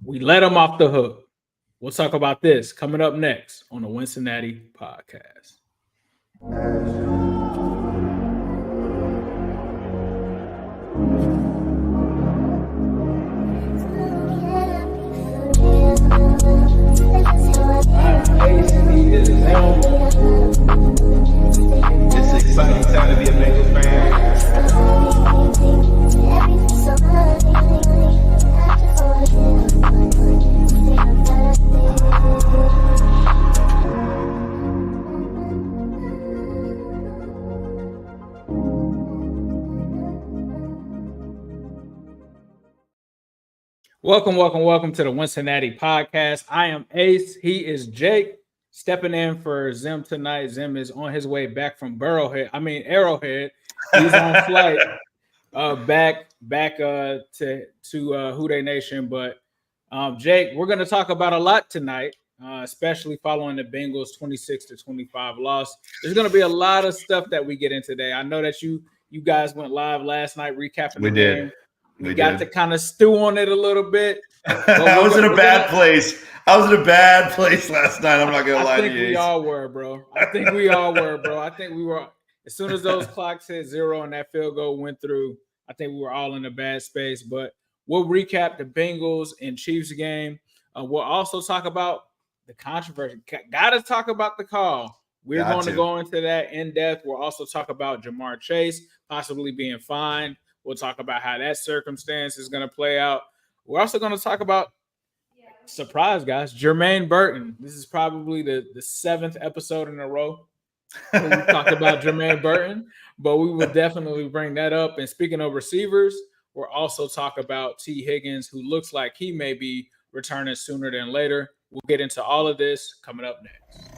We let them off the hook. We'll talk about this coming up next on the Wincinnati Podcast. It's an exciting time to be a Bengals fan. Welcome to the Wincinnati Podcast. I am Ace. He is Jake. Stepping in for Zim tonight. Zim is on his way back from Arrowhead. He's on flight back to Houday Nation. But Jake, we're going to talk about a lot tonight, especially following the Bengals 26-25 loss. There's going to be a lot of stuff that we get in today. I know that you guys went live last night recapping the game. We got to kind of stew on it a little bit. I was in a bad place. I was in a bad place last night. I'm not going to lie to you. I think we all were, bro. I think we were. As soon as those clocks hit zero and that field goal went through, I think we were all in a bad space. But we'll recap the Bengals and Chiefs game. We'll also talk about the controversy. Got to talk about the call. We're going to go into that in depth. We'll also talk about Ja'Marr Chase possibly being fined. We'll talk about how that circumstance is going to play out. We're also going to talk about, surprise, guys, Jermaine Burton. This is probably the seventh episode in a row where we talked about Jermaine Burton, but we will definitely bring that up. And speaking of receivers, we'll also talk about T. Higgins, who looks like he may be returning sooner than later. We'll get into all of this coming up next.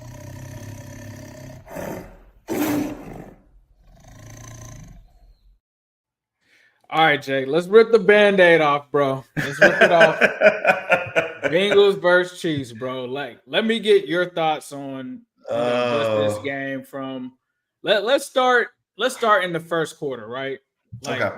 All right, Jake, let's rip the Band-Aid off, bro. Let's rip it off. Bengals versus Chiefs, bro. Let me get your thoughts on just this game from let's start in the first quarter, right?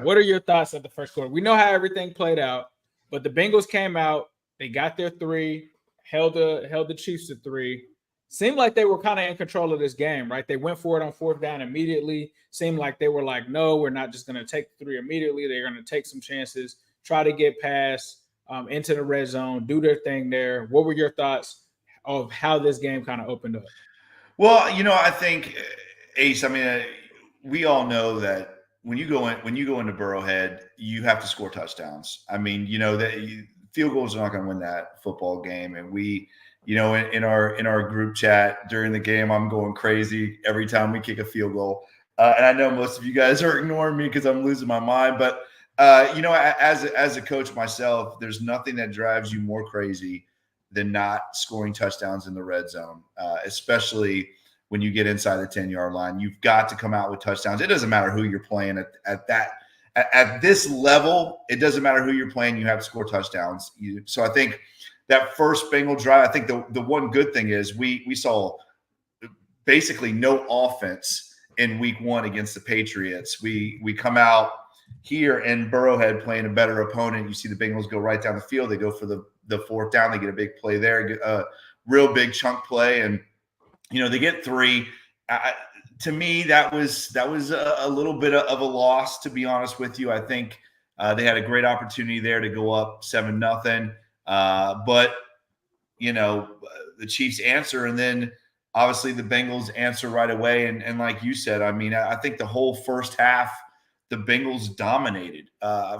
What are your thoughts of the first quarter? We know how everything played out, but the Bengals came out, they got their three, held the Chiefs to three. Seemed like they were kind of in control of this game, right? They went for it on fourth down immediately. Seemed like they were like, no, we're not just going to take the three immediately. They're going to take some chances, try to get past into the red zone, do their thing there. What were your thoughts of how this game kind of opened up? Well, I think, Ace, we all know that when you go into Burrowhead, you have to score touchdowns. That field goals are not going to win that football game. And we – in our group chat during the game, I'm going crazy every time we kick a field goal. And I know most of you guys are ignoring me because I'm losing my mind. But, as a coach myself, there's nothing that drives you more crazy than not scoring touchdowns in the red zone, especially when you get inside the 10-yard line. You've got to come out with touchdowns. It doesn't matter who you're playing at this level. It doesn't matter who you're playing. You have to score touchdowns. So I think – that first Bengal drive, I think the one good thing is we saw basically no offense in week one against the Patriots. We come out here in Burrowhead playing a better opponent. You see the Bengals go right down the field. They go for the fourth down. They get a big play there, a real big chunk play. And, they get three. To me, that was a little bit of a loss, to be honest with you. I think they had a great opportunity there to go up 7-0. But the Chiefs answer, and then obviously the Bengals answer right away. And like you said, I think the whole first half, the Bengals dominated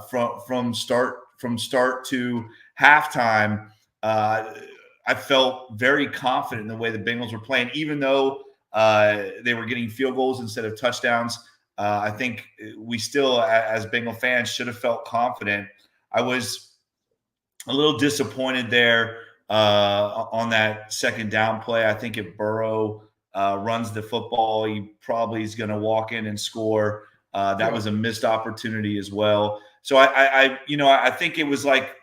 from start to halftime. I felt very confident in the way the Bengals were playing, even though they were getting field goals instead of touchdowns. I think we still, as Bengal fans, should have felt confident. I was a little disappointed there on that second down play. I think if Burrow runs the football, he probably is going to walk in and score. That was a missed opportunity as well. So I think it was like,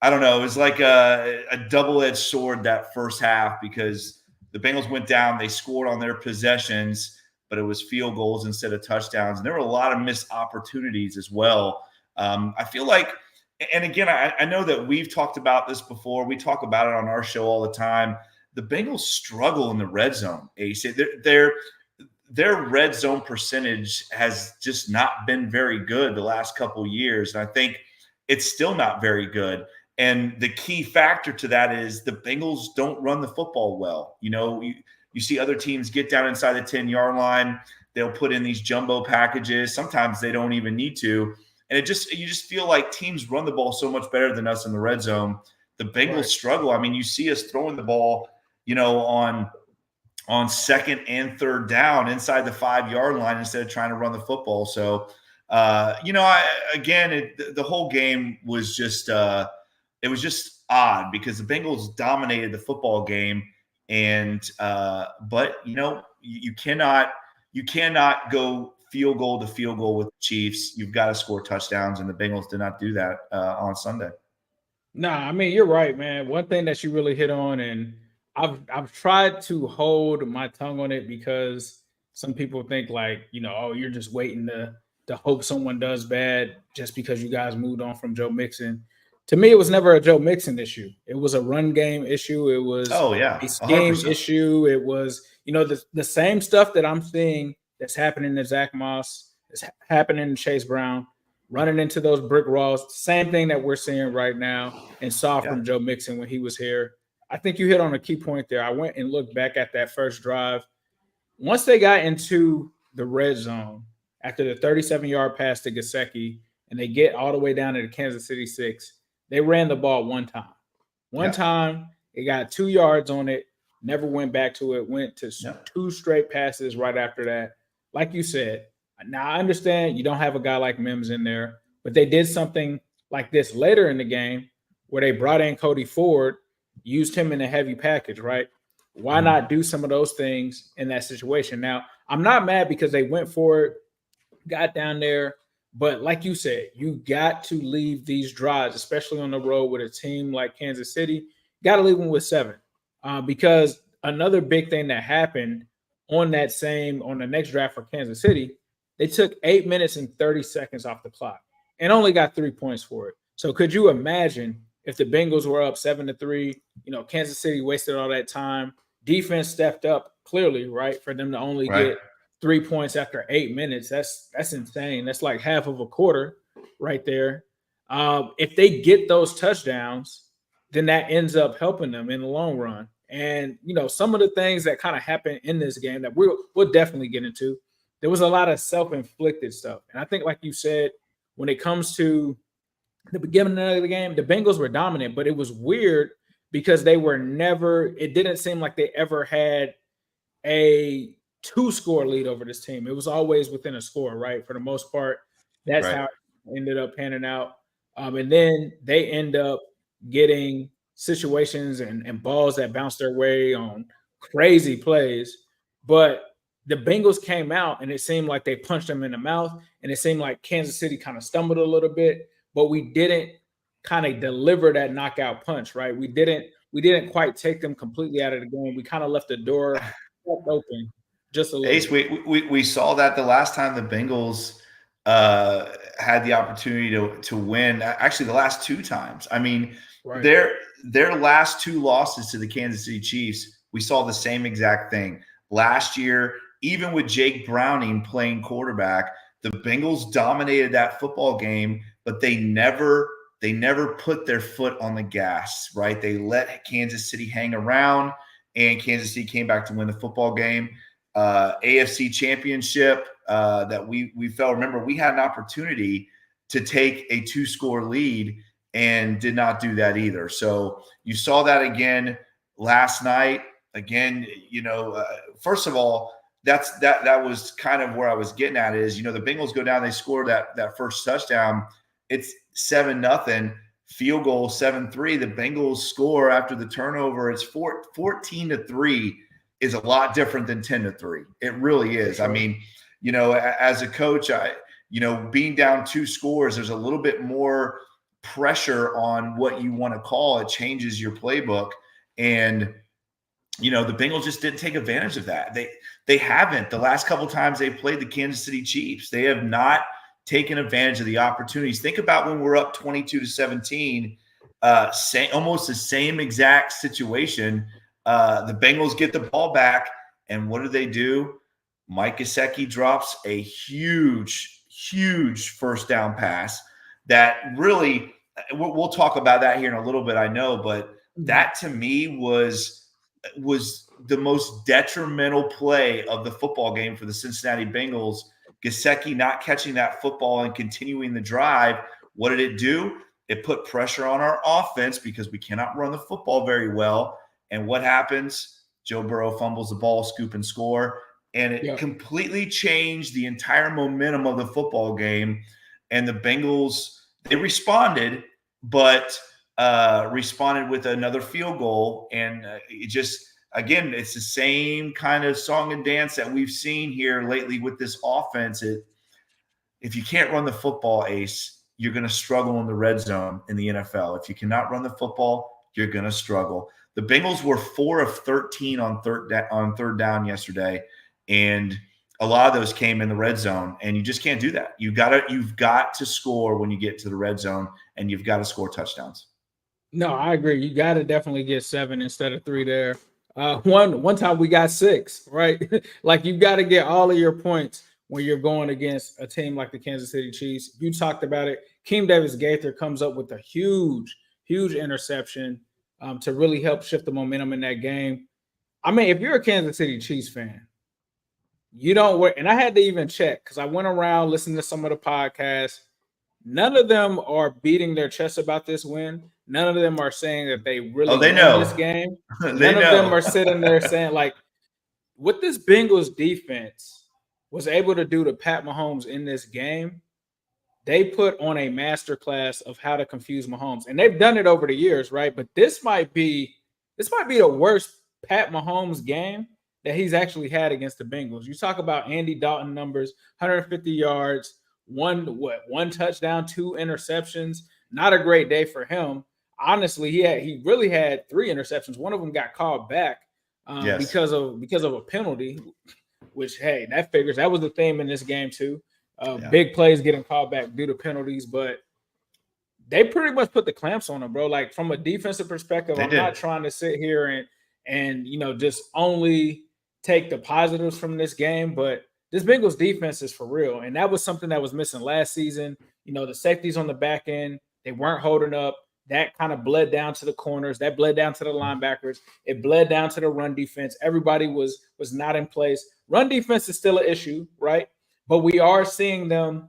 I don't know, it was like a double-edged sword that first half, because the Bengals went down, they scored on their possessions, but it was field goals instead of touchdowns. And there were a lot of missed opportunities as well. I feel like And again, I know that we've talked about this before. We talk about it on our show all the time. The Bengals struggle in the red zone, Ace. Their red zone percentage has just not been very good the last couple of years. And I think it's still not very good. And the key factor to that is the Bengals don't run the football well. You see other teams get down inside the 10-yard line. They'll put in these jumbo packages. Sometimes they don't even need to. And you just feel like teams run the ball so much better than us in the red zone. The Bengals struggle. I mean, you see us throwing the ball, on second and third down inside the 5-yard line instead of trying to run the football. So, the whole game was just it was just odd because the Bengals dominated the football game, but you cannot go field goal to field goal with the Chiefs. You've got to score touchdowns, and the Bengals did not do that on Sunday. Nah, I mean, you're right, man. One thing that you really hit on, and I've tried to hold my tongue on it because some people think like, you're just waiting to hope someone does bad just because you guys moved on from Joe Mixon. To me, it was never a Joe Mixon issue. It was a run game issue. It was a scheme 100%. issue. It was, the same stuff that I'm seeing that's happening to Zach Moss, that's happening to Chase Brown, running into those brick walls. Same thing that we're seeing right now and saw from Joe Mixon when he was here. I think you hit on a key point there. I went and looked back at that first drive. Once they got into the red zone after the 37-yard pass to Gesicki and they get all the way down to the Kansas City 6, they ran the ball one time. One time, it got 2 yards on it, never went back to it, went to 2 straight passes right after that. Like you said, now I understand you don't have a guy like Mims in there, but they did something like this later in the game where they brought in Cody Ford, used him in a heavy package, right? Why not do some of those things in that situation? Now, I'm not mad because they went for it, got down there, but like you said, you got to leave these drives, especially on the road with a team like Kansas City, got to leave them with 7 because another big thing that happened on the next draft for Kansas City, they took 8 minutes and 30 seconds off the clock and only got 3 points for it. So could you imagine if the Bengals were up 7-3, Kansas City wasted all that time, defense stepped up clearly, right, for them to only get 3 points after 8 minutes. That's insane. That's like half of a quarter right there. If they get those touchdowns, then that ends up helping them in the long run. And, some of the things that kind of happened in this game that we'll definitely get into, there was a lot of self-inflicted stuff. And I think, like you said, when it comes to the beginning of the game, the Bengals were dominant, but it was weird because it didn't seem like they ever had a 2-score lead over this team. It was always within a score, right? For the most part, that's how it ended up panning out. And then they end up getting situations and balls that bounced their way on crazy plays. But the Bengals came out and it seemed like they punched them in the mouth, and it seemed like Kansas City kind of stumbled a little bit, but we didn't kind of deliver that knockout punch, right? We didn't quite take them completely out of the game. We kind of left the door open just a little. Ace, we saw that the last time the Bengals had the opportunity to win. Actually, the last 2 times. I mean, their last 2 losses to the Kansas City Chiefs, we saw the same exact thing. Last year, even with Jake Browning playing quarterback, the Bengals dominated that football game, but they never put their foot on the gas, right? They let Kansas City hang around, and Kansas City came back to win the football game. AFC Championship that we felt. Remember, we had an opportunity to take a 2-score lead and did not do that either. So you saw that again last night. Again, first of all, that was kind of where I was getting at is, the Bengals go down, they score that first touchdown. It's 7-0, field goal 7-3. The Bengals score after the turnover. It's 14-3 is a lot different than 10-3. It really is. Sure. I mean, as a coach, being down 2 scores, there's a little bit more pressure on what you want to call. It changes your playbook. And, the Bengals just didn't take advantage of that. They haven't. The last couple of times they played the Kansas City Chiefs, they have not taking advantage of the opportunities. Think about when we're up 22-17, almost the same exact situation. The Bengals get the ball back, and what do? Mike Gesicki drops a huge first down pass that really, we'll talk about that here in a little bit, I know, but that to me was the most detrimental play of the football game for the Cincinnati Bengals. Gesicki not catching that football and continuing the drive. What did it do? It put pressure on our offense because we cannot run the football very well. And what happens? Joe Burrow fumbles the ball, scoop and score. And it completely changed the entire momentum of the football game. And the Bengals, they responded, but responded with another field goal. And it just, again, it's the same kind of song and dance that we've seen here lately with this offense. If you can't run the football, Ace, you're going to struggle in the red zone in the NFL. If you cannot run the football, you're going to struggle. The Bengals were 4 of 13 on third down yesterday, and a lot of those came in the red zone, and you just can't do that. You've got to score when you get to the red zone, and you've got to score touchdowns. No, I agree. You got to definitely get 7 instead of 3 there. One time we got 6, right? Like, you've got to get all of your points when you're going against a team like the Kansas City Chiefs. You talked about it. Keem Davis-Gaither comes up with a huge interception to really help shift the momentum in that game. I mean, if you're a Kansas City Chiefs fan, you don't worry. And I had to even check because I went around listening to some of the podcasts. None of them are beating their chest about this win. None of them are saying that they really won this game. None of them are sitting there saying, like, what this Bengals defense was able to do to Pat Mahomes in this game, they put on a masterclass of how to confuse Mahomes. And they've done it over the years, right? But this might be the worst Pat Mahomes game that he's actually had against the Bengals. You talk about Andy Dalton numbers, 150 yards, one touchdown, 2 interceptions. Not a great day for him. Honestly, he really had 3 interceptions. One of them got called back because of a penalty, which, hey, that figures. That was the theme in this game too. Big plays getting called back due to penalties, but they pretty much put the clamps on him, bro. Like, from a defensive perspective, I'm not trying to sit here and just only take the positives from this game, but this Bengals defense is for real. And that was something that was missing last season. The safeties on the back end, they weren't holding up. That kind of bled down to the corners. That bled down to the linebackers. It bled down to the run defense. Everybody was not in place. Run defense is still an issue, right? But we are seeing them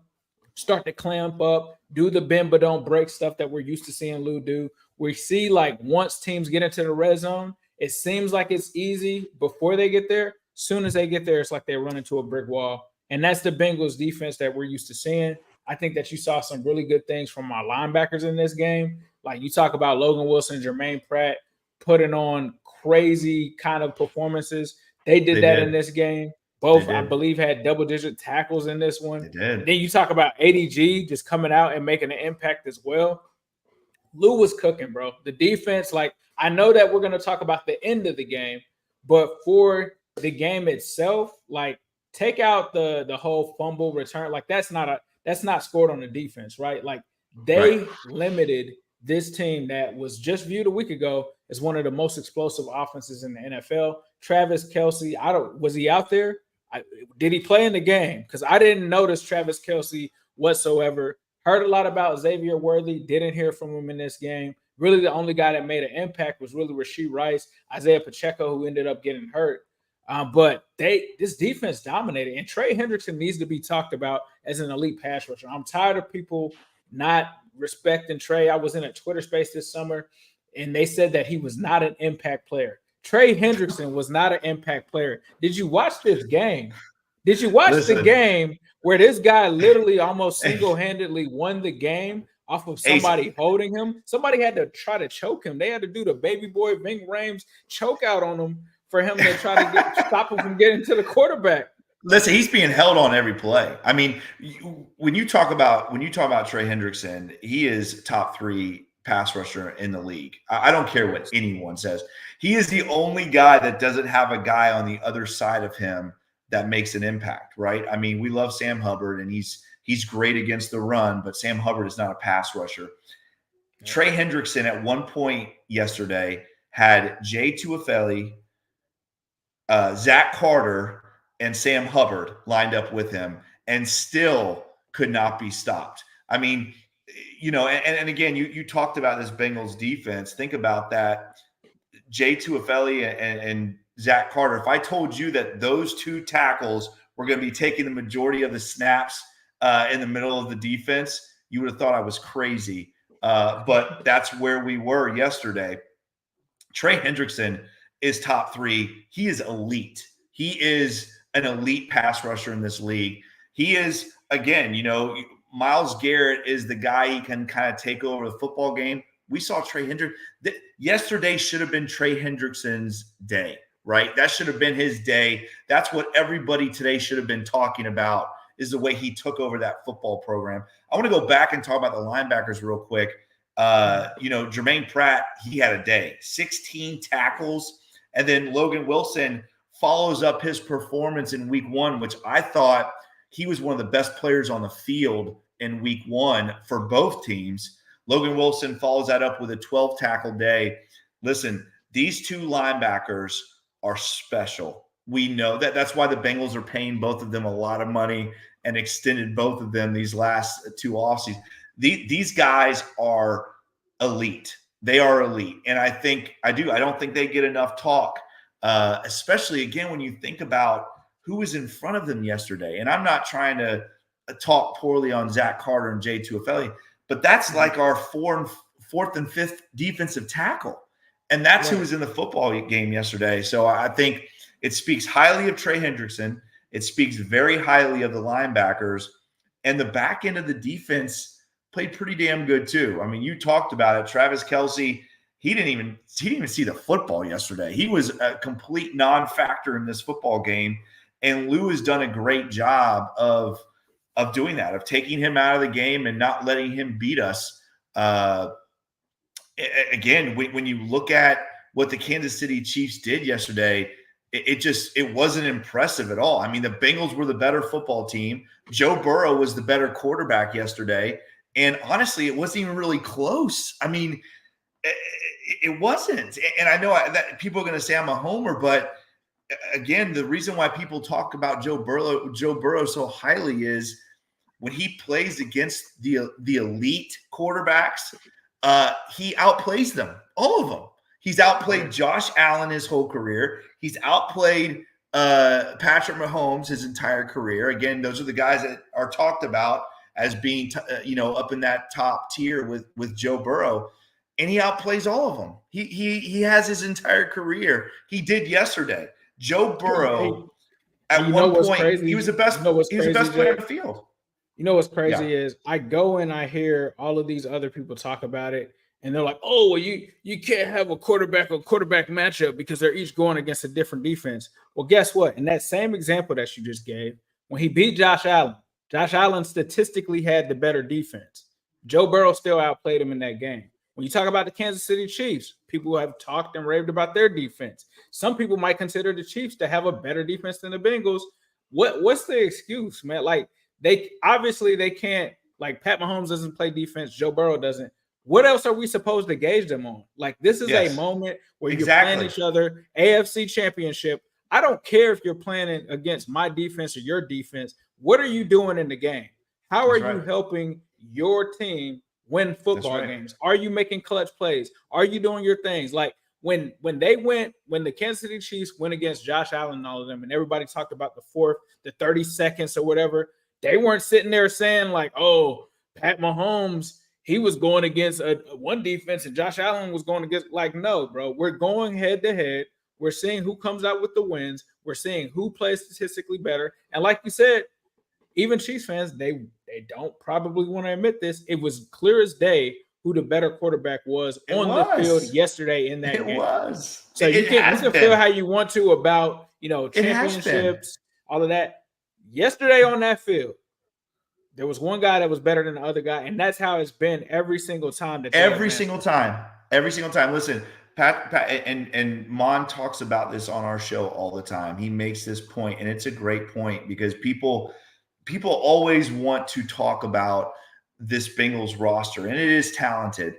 start to clamp up, do the bend but don't break stuff that we're used to seeing Lou do. We see, like, once teams get into the red zone, it seems like it's easy before they get there. Soon as they get there, it's like they run into a brick wall. And that's the Bengals defense that we're used to seeing. I think that you saw some really good things from my linebackers in this game. Like, you talk about Logan Wilson, Jermaine Pratt putting on crazy kind of performances. They did that in this game. Both, I believe, had double-digit tackles in this one. They did. Then you talk about ADG just coming out and making an impact as well. Lou was cooking, bro. The defense, like, I know that we're going to talk about the end of the game, but for the game itself, like, take out the whole fumble return. Like, that's not scored on the defense, right? Like, they limited this team that was just viewed a week ago as one of the most explosive offenses in the NFL. Travis Kelce, was he out there? Did he play in the game? Because I didn't notice Travis Kelce whatsoever. Heard a lot about Xavier Worthy. Didn't hear from him in this game. Really, the only guy that made an impact was really Rashee Rice, Isaiah Pacheco, who ended up getting hurt. But this defense dominated. And Trey Hendrickson needs to be talked about as an elite pass rusher. I'm tired of people not respecting Trey. I was in a Twitter space this summer, and they said that he was not an impact player. Trey Hendrickson was not an impact player. Did you watch this game? Did you watch the game where this guy literally almost single-handedly won the game off of somebody holding him? Somebody had to try to choke him. They had to do the baby boy Ving Rhames choke out on him for him to try to stop him from getting to the quarterback. Listen, he's being held on every play. I mean, when you talk about Trey Hendrickson, he is top 3 pass rusher in the league. I don't care what anyone says. He is the only guy that doesn't have a guy on the other side of him that makes an impact, right? I mean, we love Sam Hubbard, and he's He's great against the run, but Sam Hubbard is not a pass rusher. Yeah. Trey Hendrickson at one point yesterday had Jay Tuafeli, Zach Carter, and Sam Hubbard lined up with him and still could not be stopped. I mean, and again, you talked about this Bengals defense. Think about that. Jay Tuafeli and Zach Carter. If I told you that those two tackles were going to be taking the majority of the snaps in the middle of the defense, you would have thought I was crazy. But that's where we were yesterday. Trey Hendrickson is top 3. He is elite. He is an elite pass rusher in this league. He is, again, Myles Garrett is the guy he can kind of take over the football game. We saw Trey Hendrickson. Yesterday should have been Trey Hendrickson's day, right? That should have been his day. That's what everybody today should have been talking about, is the way he took over that football program. I want to go back and talk about the linebackers real quick. Jermaine Pratt, he had a day, 16 tackles. And then Logan Wilson follows up his performance in week 1, which I thought he was one of the best players on the field in week 1 for both teams. Logan Wilson follows that up with a 12 tackle day. Listen, these two linebackers are special. We know that. That's why the Bengals are paying both of them a lot of money and extended both of them these last 2 offseasons. These guys are elite. They are elite. And I don't think they get enough talk, especially, again, when you think about who was in front of them yesterday. And I'm not trying to talk poorly on Zach Carter and Jay Tuafeli, but that's like our fourth and fifth defensive tackle. And that's who was in the football game yesterday. So I think it speaks highly of Trey Hendrickson. It speaks very highly of the linebackers. And the back end of the defense played pretty damn good too. I mean, you talked about it. Travis Kelce, he didn't even see the football yesterday. He was a complete non-factor in this football game. And Lou has done a great job of doing that, of taking him out of the game and not letting him beat us. Again, when you look at what the Kansas City Chiefs did yesterday, it wasn't impressive at all. I mean, the Bengals were the better football team. Joe Burrow was the better quarterback yesterday. And honestly, it wasn't even really close. I mean, it wasn't. And I know that people are going to say I'm a homer, but again, the reason why people talk about Joe Burrow so highly is when he plays against the elite quarterbacks, he outplays them, all of them. He's outplayed Josh Allen his whole career. He's outplayed Patrick Mahomes his entire career. Again, those are the guys that are talked about as being, up in that top tier with Joe Burrow. And he outplays all of them. He has his entire career. He did yesterday. Joe Burrow, at one point, crazy? He was the best. He was the best player on the field. You know what's crazy is I go and I hear all of these other people talk about it, and they're like, "Oh, well, you can't have a quarterback matchup because they're each going against a different defense." Well, guess what? In that same example that you just gave, when he beat Josh Allen statistically had the better defense. Joe Burrow still outplayed him in that game. When you talk about the Kansas City Chiefs, people have talked and raved about their defense. Some people might consider the Chiefs to have a better defense than the Bengals. What's the excuse, man? Like, they can't, like, Pat Mahomes doesn't play defense, Joe Burrow doesn't. What else are we supposed to gauge them on? Like, this is a moment where you're playing each other, AFC Championship. I don't care if you're playing against my defense or your defense. What are you doing in the game? How are you helping your team win football games? Are you making clutch plays? Are you doing your things? Like when the Kansas City Chiefs went against Josh Allen and all of them, and everybody talked about the 30 seconds or whatever, they weren't sitting there saying like, oh, Pat Mahomes, he was going against one defense and Josh Allen was going against, like, no, bro, we're going head to head. We're seeing who comes out with the wins. We're seeing who plays statistically better. And like you said, even Chiefs fans, they don't probably want to admit this. It was clear as day who the better quarterback was the field yesterday in that game. It was. So you can feel how you want to about, championships, all of that. Yesterday on that field, there was one guy that was better than the other guy, and that's how it's been every single time. Every single time. Listen, Pat and Mon talks about this on our show all the time. He makes this point, and it's a great point because people people always want to talk about this Bengals roster, and it is talented.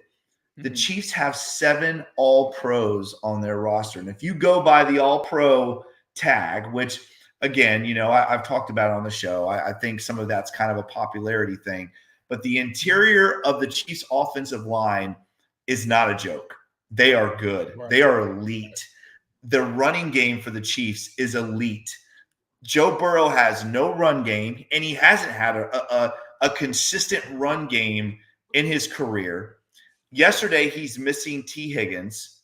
The Chiefs have 7 All-Pros on their roster. And if you go by the All-Pro tag, which, again, I've talked about it on the show, I think some of that's kind of a popularity thing. But the interior of the Chiefs' offensive line is not a joke. They are good. Right. They are elite. The running game for the Chiefs is elite. Joe Burrow has no run game, and he hasn't had a consistent run game in his career. Yesterday, he's missing T. Higgins.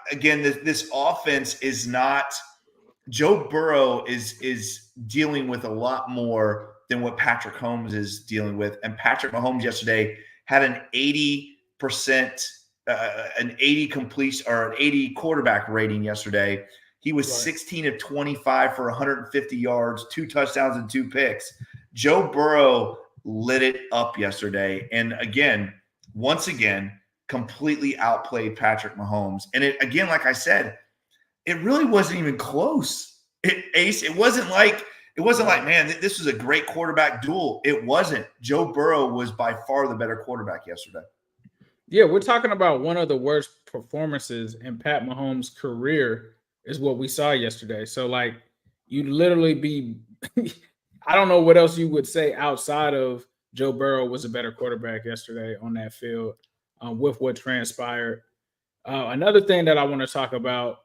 Again, this offense is not – Joe Burrow is dealing with a lot more than what Patrick Mahomes is dealing with. And Patrick Mahomes yesterday had an 80% an 80 completion or an 80 quarterback rating yesterday. He was 16 of 25 for 150 yards, 2 touchdowns and 2 picks. Joe Burrow lit it up yesterday. And again – once again, completely outplayed Patrick Mahomes. And it, again, like I said, it really wasn't even close. It wasn't like, man, this was a great quarterback duel. It wasn't. Joe Burrow was by far the better quarterback yesterday. Yeah, we're talking about one of the worst performances in Pat Mahomes' career is what we saw yesterday. So, like, you literally be I don't know what else you would say outside of Joe Burrow was a better quarterback yesterday on that field with what transpired. Another thing that I want to talk about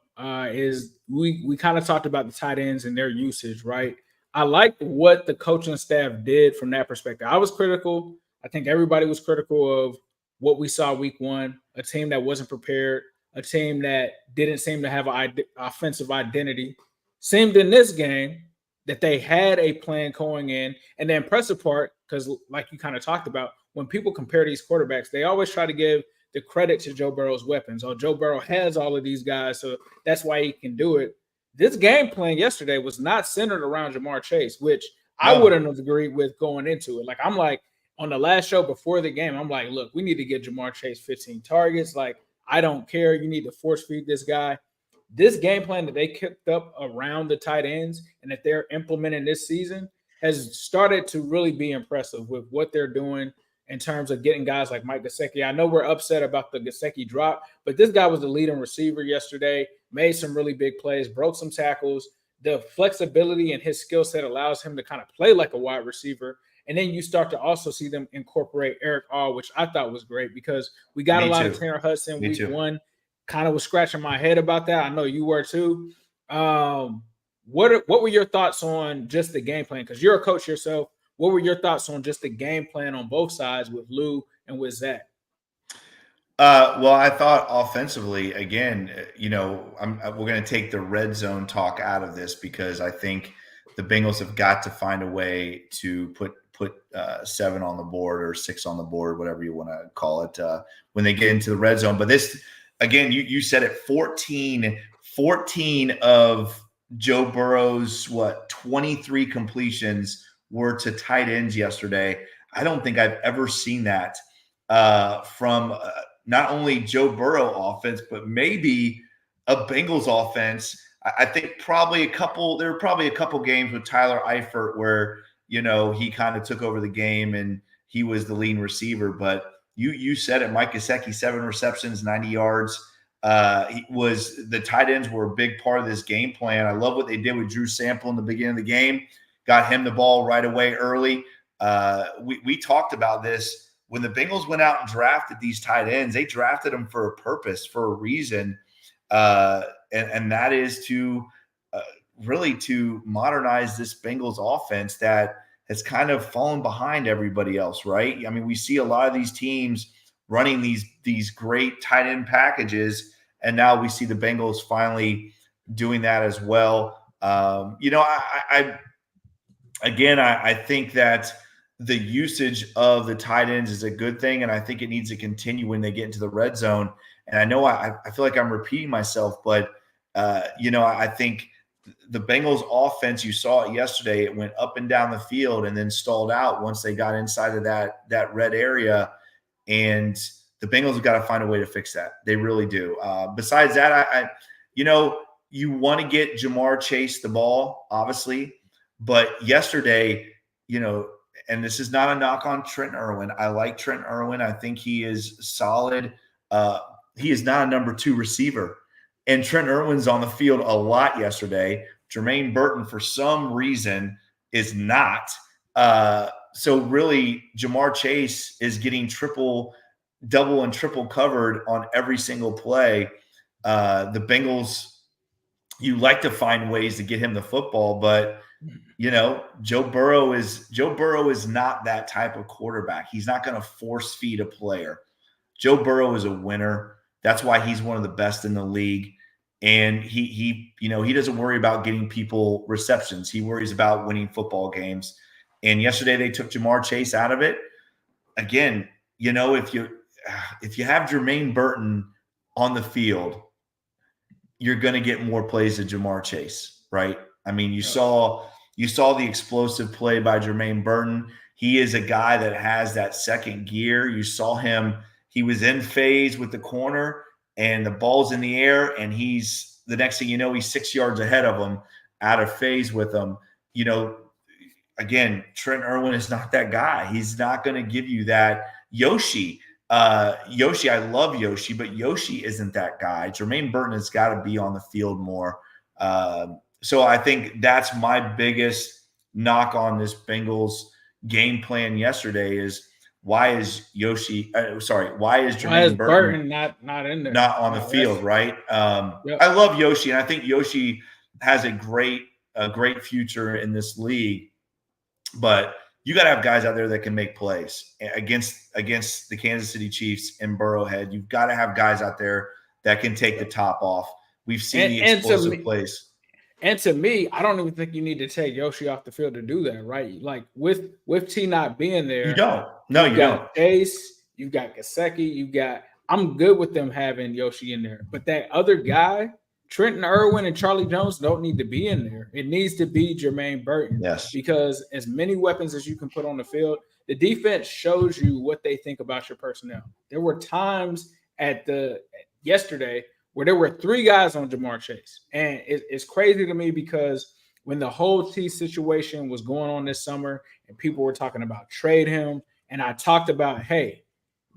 is we kind of talked about the tight ends and their usage, right? I like what the coaching staff did from that perspective. I was critical. I think everybody was critical of what we saw week 1, a team that wasn't prepared, a team that didn't seem to have an offensive identity. Seemed in this game that they had a plan going in. And the impressive part, because like you kind of talked about, when people compare these quarterbacks, they always try to give the credit to Joe Burrow's weapons. Oh, Joe Burrow has all of these guys, so that's why he can do it. This game plan yesterday was not centered around Jamar Chase, which I wouldn't have agreed with going into it. Like, I'm like, on the last show before the game, I'm like, look, we need to get Jamar Chase 15 targets. Like, I don't care. You need to force feed this guy. This game plan that they kept up around the tight ends and that they're implementing this season has started to really be impressive with what they're doing in terms of getting guys like Mike Gesicki. I know we're upset about the Gesicki drop, but this guy was the leading receiver yesterday, made some really big plays, broke some tackles. The flexibility in his skill set allows him to kind of play like a wide receiver. And then you start to also see them incorporate Eric All, which I thought was great because we got a lot of Tanner Hudson week 1. Kind of was scratching my head about that. I know you were too. What were your thoughts on just the game plan? Because you're a coach yourself. What were your thoughts on just the game plan on both sides with Lou and with Zach? Well, I thought offensively, again, we're going to take the red zone talk out of this because I think the Bengals have got to find a way to put 7 on the board or 6 on the board, whatever you want to call it, when they get into the red zone. But this, again, you said it, 14 of Joe Burrow's, 23 completions were to tight ends yesterday. I don't think I've ever seen that from not only Joe Burrow offense, but maybe a Bengals offense. I think there were probably a couple games with Tyler Eifert where, he kind of took over the game and he was the leading receiver. But you said it, Mike Gesicki, 7 receptions, 90 yards. The tight ends were a big part of this game plan. I love what they did with Drew Sample in the beginning of the game, got him the ball right away early. We talked about this. When the Bengals went out and drafted these tight ends, they drafted them for a purpose, for a reason. And that is to really to modernize this Bengals offense that has kind of fallen behind everybody else, right? I mean, we see a lot of these teams running these great tight end packages, and now we see the Bengals finally doing that as well. I think that the usage of the tight ends is a good thing, and I think it needs to continue when they get into the red zone. And I know I feel like I'm repeating myself, but I think the Bengals offense, you saw it yesterday, it went up and down the field and then stalled out once they got inside of that red area. And the Bengals have got to find a way to fix that. They really do. Besides that, you want to get Jamar Chase the ball, obviously, but yesterday and this is not a knock on Trent Irwin. I like Trent Irwin. I think he is solid. He is not a number 2 receiver. And Trent Irwin's on the field a lot yesterday. Jermaine Burton, for some reason, is not. So really, Jamar Chase is getting double and triple covered on every single play. The Bengals, you like to find ways to get him the football, but Joe Burrow is not that type of quarterback. He's not going to force feed a player. Joe Burrow is a winner. That's why he's one of the best in the league. And he doesn't worry about getting people receptions. He worries about winning football games. And yesterday they took Jamar Chase out of it. Again, if you have Jermaine Burton on the field, you're going to get more plays than Jamar Chase, right? I mean, you saw the explosive play by Jermaine Burton. He is a guy that has that second gear. You saw him. He was in phase with the corner and the ball's in the air, and the next thing you know, he's 6 yards ahead of him, out of phase with him. Again, Trent Irwin is not that guy. He's not going to give you that. Yoshi, I love Yoshi, but Yoshi isn't that guy. Jermaine Burton has got to be on the field more. So I think that's my biggest knock on this Bengals game plan yesterday is why is Jermaine Burton not in there, not on the field, right? Yep. I love Yoshi, and I think Yoshi has a great future in this league, but you got to have guys out there that can make plays against the Kansas City Chiefs in Burrowhead. You've got to have guys out there that can take the top off. We've seen the explosive plays. And to me, I don't even think you need to take Yoshi off the field to do that, right? Like with T not being there, you don't. No, you don't. Chase, you've got Gesicki, I'm good with them having Yoshi in there. But that other guy, Trenton Irwin and Charlie Jones, don't need to be in there. It needs to be Jermaine Burton. Yes. Because as many weapons as you can put on the field, the defense shows you what they think about your personnel. There were times yesterday where there were 3 guys on Jamar Chase. And it's crazy to me because when the whole T situation was going on this summer and people were talking about trade him, and I talked about, hey,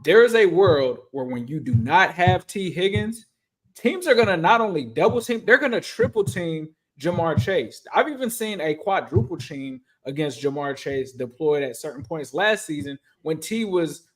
there is a world where when you do not have T. Higgins, teams are going to not only double team, they're going to triple team Jamar Chase. I've even seen a quadruple team against Jamar Chase deployed at certain points last season when T was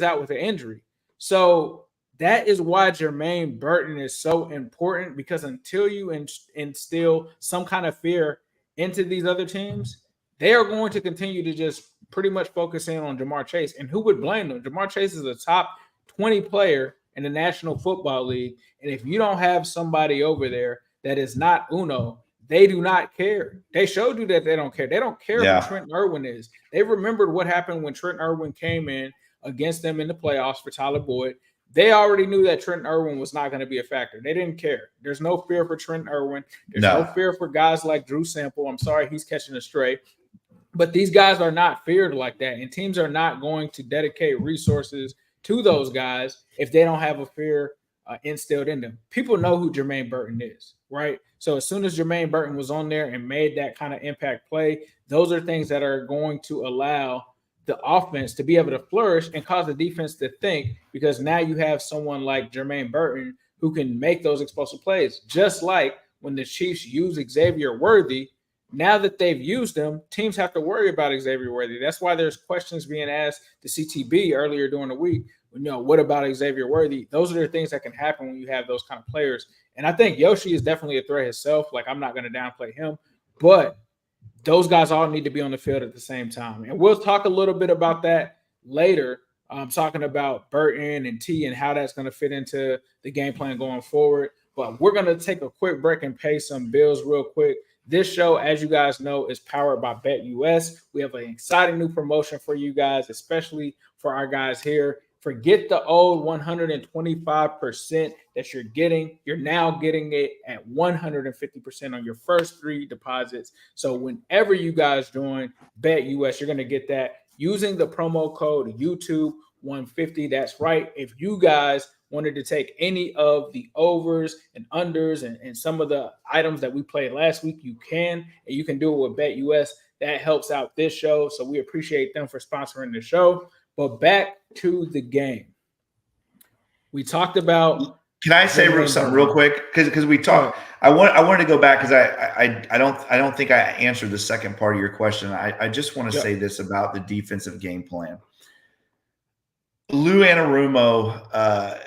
out with an injury. So that is why Jermaine Burton is so important, because until you instill some kind of fear into these other teams, they are going to continue to just pretty much focus in on Jamar Chase. And who would blame them? Jamar Chase is a top 20 player in the National Football League. And if you don't have somebody over there that is not Uno, they do not care. They showed you that they don't care. They don't care who Trent Irwin is. They remembered what happened when Trent Irwin came in against them in the playoffs for Tyler Boyd. They already knew that Trent Irwin was not going to be a factor. They didn't care. There's no fear for Trent Irwin. There's no fear for guys like Drew Sample. I'm sorry, he's catching a stray. But these guys are not feared like that. And teams are not going to dedicate resources to those guys if they don't have a fear instilled in them. People know who Jermaine Burton is, right? So as soon as Jermaine Burton was on there and made that kind of impact play, those are things that are going to allow the offense to be able to flourish and cause the defense to think, because now you have someone like Jermaine Burton who can make those explosive plays. Just like when the Chiefs use Xavier Worthy, now that they've used him, teams have to worry about Xavier Worthy. That's why there's questions being asked to CTB earlier during the week. What about Xavier Worthy? Those are the things that can happen when you have those kind of players. And I think Yoshi is definitely a threat himself. Like, I'm not going to downplay him, but those guys all need to be on the field at the same time. And we'll talk a little bit about that later. I'm talking about Burton and T and how that's going to fit into the game plan going forward. But we're going to take a quick break and pay some bills real quick. This show, as you guys know, is powered by BETUS. We have an exciting new promotion for you guys, especially for our guys here. Forget the old 125% that you're getting. You're now getting it at 150% on your first 3 deposits. So whenever you guys join BETUS, you're going to get that using the promo code YouTube150. That's right. If you guys wanted to take any of the overs and unders and some of the items that we played last week, you can. And you can do it with BETUS. that helps out this show. So we appreciate them for sponsoring the show. But back to the game. We talked about. Can I say something real quick? Because we talked. I wanted to go back because I don't think I answered the second part of your question. I just want to say this about the defensive game plan. Lou Anarumo,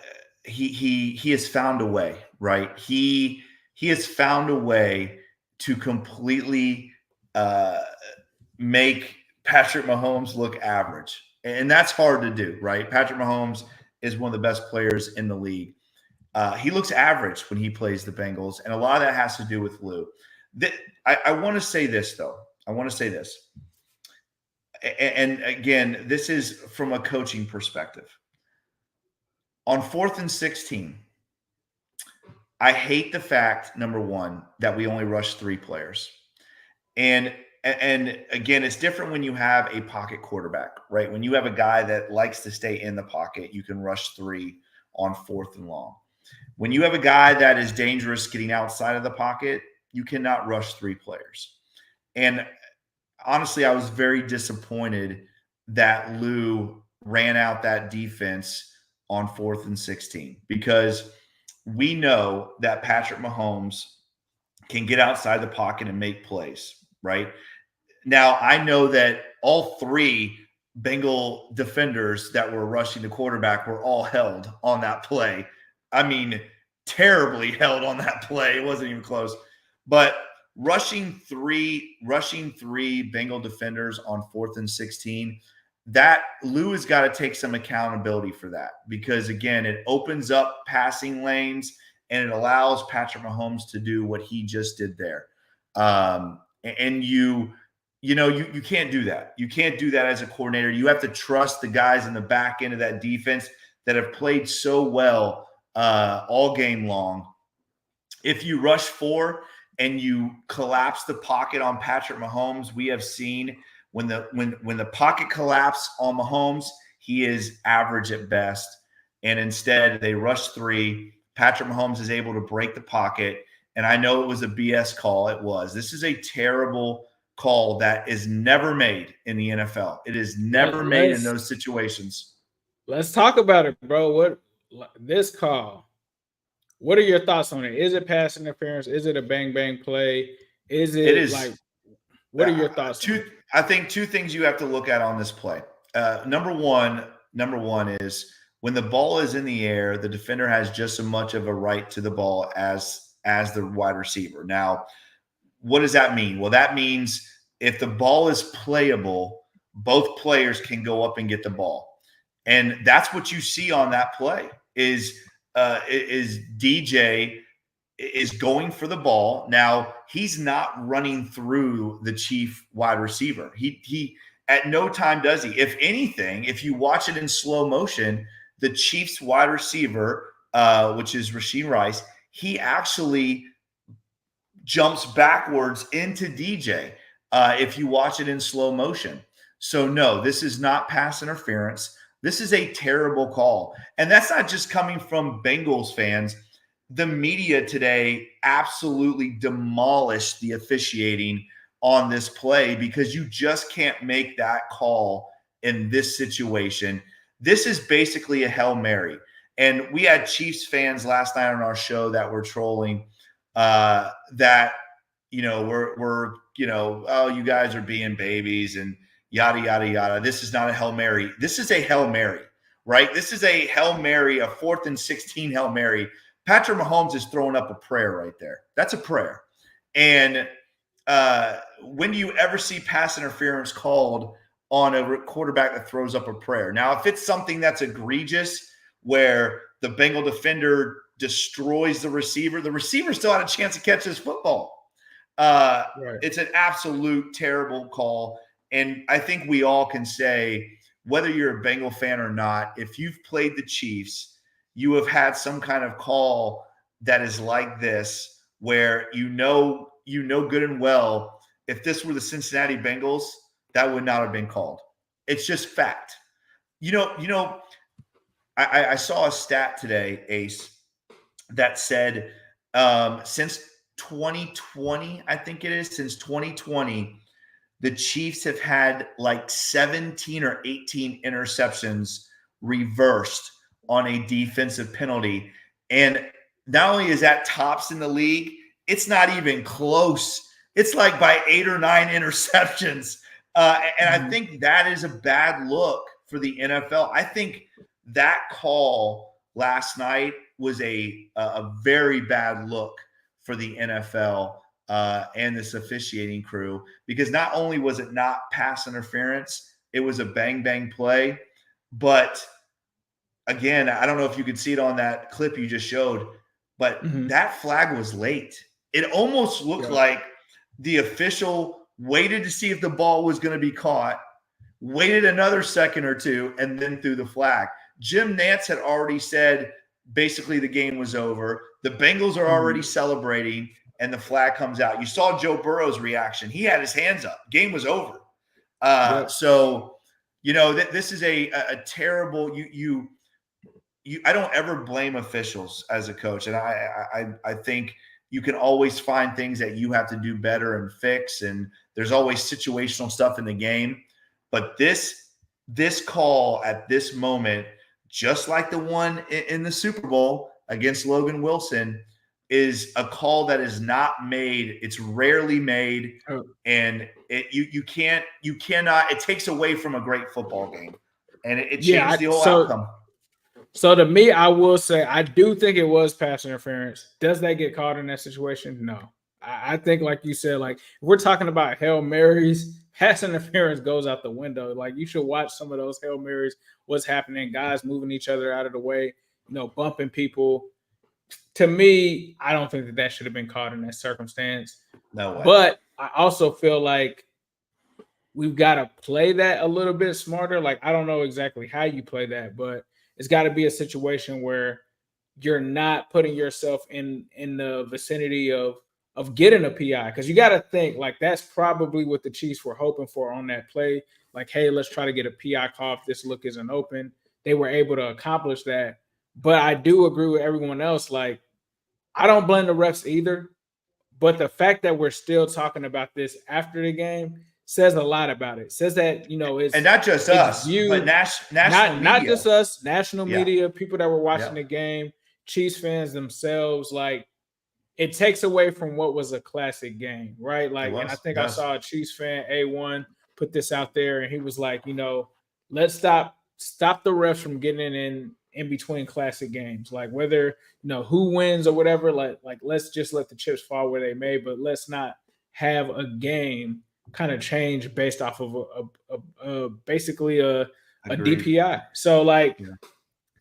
he has found a way, right? He has found a way to completely make Patrick Mahomes look average, and that's hard to do, right? Patrick Mahomes is one of the best players in the league. He looks average when he plays the Bengals, and a lot of that has to do with Lou. I want to say this, though. I want to say this. And again, this is from a coaching perspective. On 4th and 16, I hate the fact, number one, that we only rush 3 players. And again, it's different when you have a pocket quarterback, right? When you have a guy that likes to stay in the pocket, you can rush 3 on 4th and long. When you have a guy that is dangerous getting outside of the pocket, you cannot rush 3 players. And honestly, I was very disappointed that Lou ran out that defense on 4th and 16 because we know that Patrick Mahomes can get outside the pocket and make plays, right? Now, I know that all 3 Bengal defenders that were rushing the quarterback were all held on that play. I mean, terribly held on that play. It wasn't even close. But rushing three Bengal defenders on 4th and 16, that Lou has got to take some accountability for that because, again, it opens up passing lanes and it allows Patrick Mahomes to do what he just did there. And you can't do that. You can't do that as a coordinator. You have to trust the guys in the back end of that defense that have played so well all game long. If you rush 4 and you collapse the pocket on Patrick Mahomes, we have seen when the pocket collapse on Mahomes, he is average at best. And instead, they rush 3. Patrick Mahomes is able to break the pocket. And I know it was a BS call. It was. This is a terrible call that is never made in the NFL. It is never made in those situations. Let's talk about it, bro. This call, what are your thoughts on it? Is it pass interference? Is it a bang play? It is like, what are your thoughts? I think 2 things you have to look at on this play. Number one is when the ball is in the air, the defender has just as much of a right to the ball as the wide receiver. Now, what does that mean? Well, that means if the ball is playable, both players can go up and get the ball. And that's what you see on that play is DJ is going for the ball. Now, he's not running through the chief wide receiver. He at no time does he. If anything, if you watch it in slow motion, the Chiefs wide receiver, which is Rasheen Rice, he actually jumps backwards into DJ if you watch it in slow motion. So, no, this is not pass interference. This is a terrible call. And that's not just coming from Bengals fans. The media today absolutely demolished the officiating on this play because you just can't make that call in this situation. This is basically a Hail Mary. And we had Chiefs fans last night on our show that were trolling that, we're oh, you guys are being babies and yada, yada, yada. This is not a Hail Mary. This is a Hail Mary, right? This is a Hail Mary, a 4th and 16 Hail Mary. Patrick Mahomes is throwing up a prayer right there. That's a prayer. And when do you ever see pass interference called on a quarterback that throws up a prayer? Now, if it's something that's egregious where the Bengal defender destroys the receiver still had a chance to catch his football. Right. It's an absolute terrible call. And I think we all can say, whether you're a Bengal fan or not, if you've played the Chiefs, you have had some kind of call that is like this, where you know good and well, if this were the Cincinnati Bengals, that would not have been called. It's just fact. I saw a stat today, Ace, that said since 2020, I think it is, since 2020, the Chiefs have had like 17 or 18 interceptions reversed on a defensive penalty. And not only is that tops in the league, it's not even close. It's like by 8 or 9 interceptions. And I think that is a bad look for the NFL. I think that call last night was a very bad look for the NFL and this officiating crew, because not only was it not pass interference, it was a bang play. But again, I don't know if you could see it on that clip you just showed, but that flag was late. It almost looked like the official waited to see if the ball was going to be caught, waited another second or two, and then threw the flag. Jim Nantz had already said basically the game was over. The Bengals are already celebrating, and the flag comes out. You saw Joe Burrow's reaction. He had his hands up. Game was over. So, this is a terrible – I don't ever blame officials as a coach. And I think you can always find things that you have to do better and fix. And there's always situational stuff in the game. But this call at this moment, just like the one in the Super Bowl against Logan Wilson, is a call that is not made. It's rarely made. And you cannot, it takes away from a great football game. And it changed the whole outcome. So to me, I will say I do think it was pass interference. Does that get caught in that situation? No. I think, like you said, like if we're talking about Hail Marys, pass interference goes out the window. Like you should watch some of those Hail Marys, what's happening, guys moving each other out of the way, bumping people. To me, I don't think that should have been caught in that circumstance. No way. But I also feel like we've got to play that a little bit smarter. Like I don't know exactly how you play that, but it's got to be a situation where you're not putting yourself in the vicinity of getting a PI, because you got to think like that's probably what the Chiefs were hoping for on that play. Like, hey, let's try to get a PI call if this look isn't open. They were able to accomplish that. But I do agree with everyone else. Like, I don't blame the refs either. But the fact that we're still talking about this after the game says a lot about it. Says that, it's and not just us, but national media. Not just us, national media, people that were watching the game, Chiefs fans themselves. Like, it takes away from what was a classic game, right? Like, and I think I saw a Chiefs fan, A1, put this out there, and he was like, let's stop the refs from getting in between classic games. Like, whether who wins or whatever, like let's just let the chips fall where they may, but let's not have a game kind of change based off of basically a DPI. So like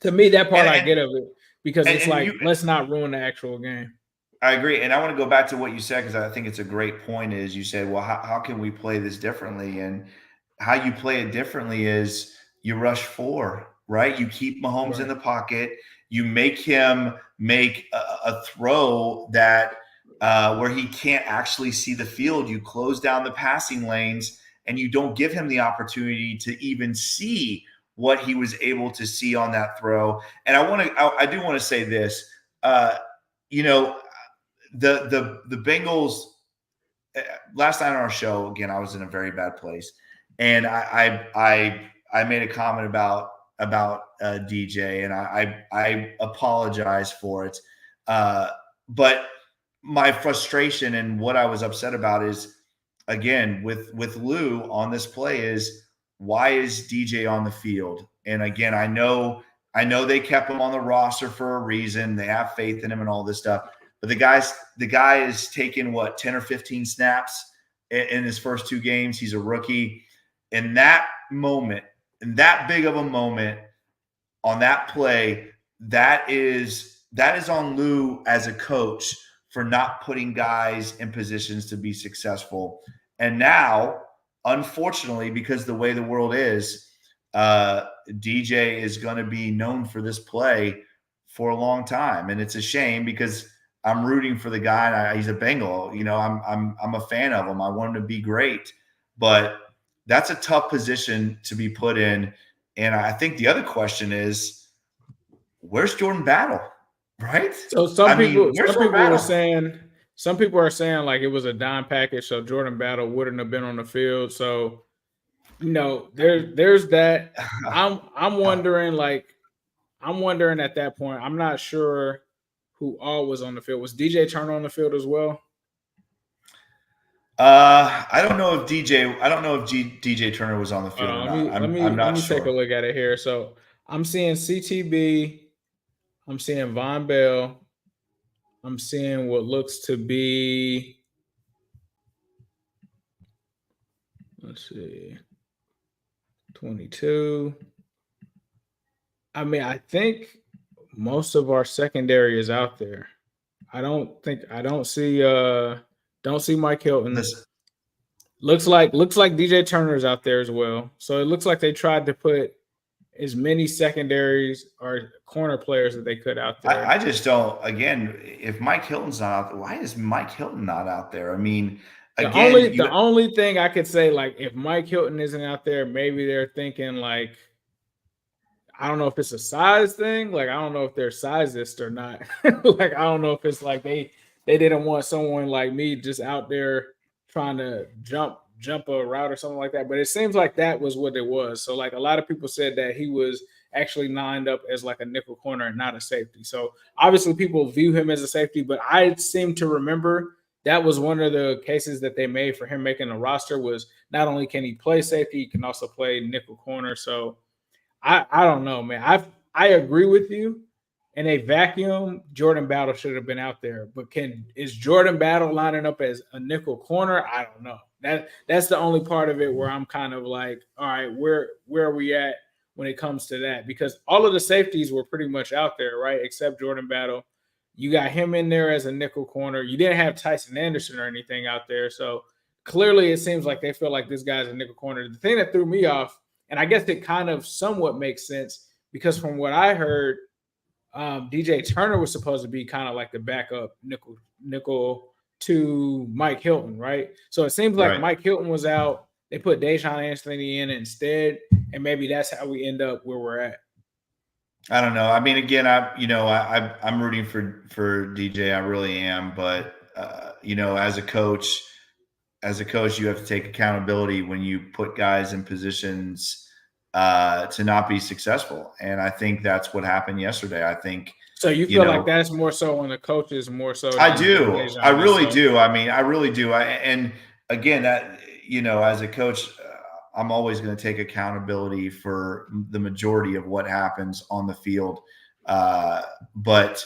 to me, that part I get of it, because it's like, let's not ruin the actual game. I agree. And I want to go back to what you said, because I think it's a great point. Is you said, well, how can we play this differently? And how you play it differently is you rush 4, right? You keep Mahomes in the pocket. You make him make a throw that where he can't actually see the field. You close down the passing lanes, and you don't give him the opportunity to even see what he was able to see on that throw. And I do want to say this, the Bengals last night on our show, again, I was in a very bad place, and I made a comment about DJ, and I apologize for it. But my frustration and what I was upset about is, again, with Lou on this play, is why is DJ on the field? And again, I know they kept him on the roster for a reason. They have faith in him and all this stuff. But the guy is taking 10 or 15 snaps in his first 2 games. He's a rookie. In that moment, in that big of a moment, on that play, that is on Lou as a coach for not putting guys in positions to be successful. And now, unfortunately, because the way the world is, DJ is going to be known for this play for a long time. And it's a shame, because I'm rooting for the guy, and he's a Bengal. I'm a fan of him. I want him to be great, but that's a tough position to be put in. And I think the other question is, where's Jordan Battle, right? So some people were saying some people are saying like it was a dime package, so Jordan Battle wouldn't have been on the field. So, there's that. I'm wondering at that point. I'm not sure who all was on the field. Was DJ Turner on the field as well? I don't know if DJ Turner was on the field or not. I'm not let me sure. take a look at it here. So I'm seeing CTB. I'm seeing Von Bell. I'm seeing what looks to be. Let's see. 22. I mean, I think most of our secondary is out there. I don't see Mike Hilton. Looks like DJ Turner's out there as well. So it looks like they tried to put as many secondaries or corner players that they could out there. I just don't. Again, if Mike Hilton's not out there, why is Mike Hilton not out there? I mean, again, the only thing I could say, like, if Mike Hilton isn't out there, maybe they're thinking like, I don't know if it's a size thing. Like, I don't know if they're sizist or not. Like, I don't know if it's like they didn't want someone like me just out there trying to jump a route or something like that. But it seems like that was what it was. So like a lot of people said that he was actually lined up as like a nickel corner and not a safety. So obviously people view him as a safety, but I seem to remember that was one of the cases that they made for him making a roster was not only can he play safety, he can also play nickel corner. So I don't know, man. I agree with you. In a vacuum, Jordan Battle should have been out there. But is Jordan Battle lining up as a nickel corner? I don't know. That's the only part of it where I'm kind of like, all right, where are we at when it comes to that? Because all of the safeties were pretty much out there, right? Except Jordan Battle. You got him in there as a nickel corner. You didn't have Tyson Anderson or anything out there. So clearly it seems like they feel like this guy's a nickel corner. The thing that threw me off, and I guess it kind of somewhat makes sense because from what I heard, DJ Turner was supposed to be kind of like the backup nickel to Mike Hilton, right? So it seems like Mike Hilton was out. They put Daijahn Anthony in instead, and maybe that's how we end up where we're at. I don't know. I mean, again, I'm rooting for DJ. I really am, but as a coach, you have to take accountability when you put guys in positions to not be successful. And I think that's what happened yesterday. I think. So you feel like that's more so on the coaches, more so. I do. I really do. I mean, I really do. And again, that, as a coach, I'm always going to take accountability for the majority of what happens on the field. But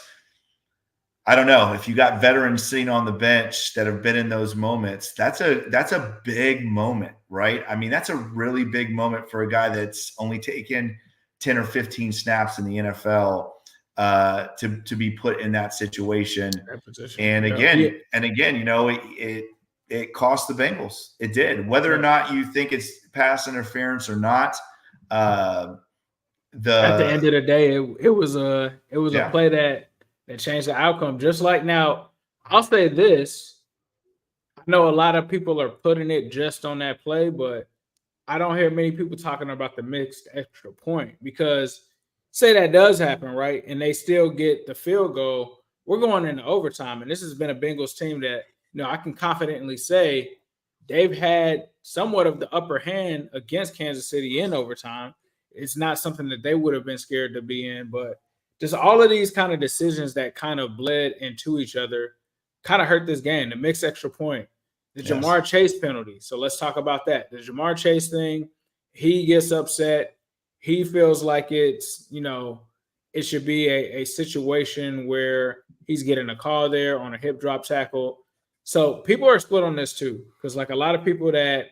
I don't know if you got veterans sitting on the bench that have been in those moments. That's a big moment, right? I mean, that's a really big moment for a guy that's only taken 10 or 15 snaps in the NFL to be put in that situation. And again, it cost the Bengals. It did. Whether or not you think it's pass interference or not, at the end of the day, it was a play that changed the outcome. Just like now, I'll say this. I know a lot of people are putting it just on that play, but I don't hear many people talking about the mixed extra point because say that does happen, right? And they still get the field goal. We're going into overtime. And this has been a Bengals team that, I can confidently say they've had somewhat of the upper hand against Kansas City in overtime. It's not something that they would have been scared to be in, but just all of these kind of decisions that kind of bled into each other kind of hurt this game. The mixed extra point, the Jamar Chase penalty. So let's talk about that. The Jamar Chase thing, he gets upset. He feels like it's, it should be a situation where he's getting a call there on a hip drop tackle. So people are split on this too, because like a lot of people and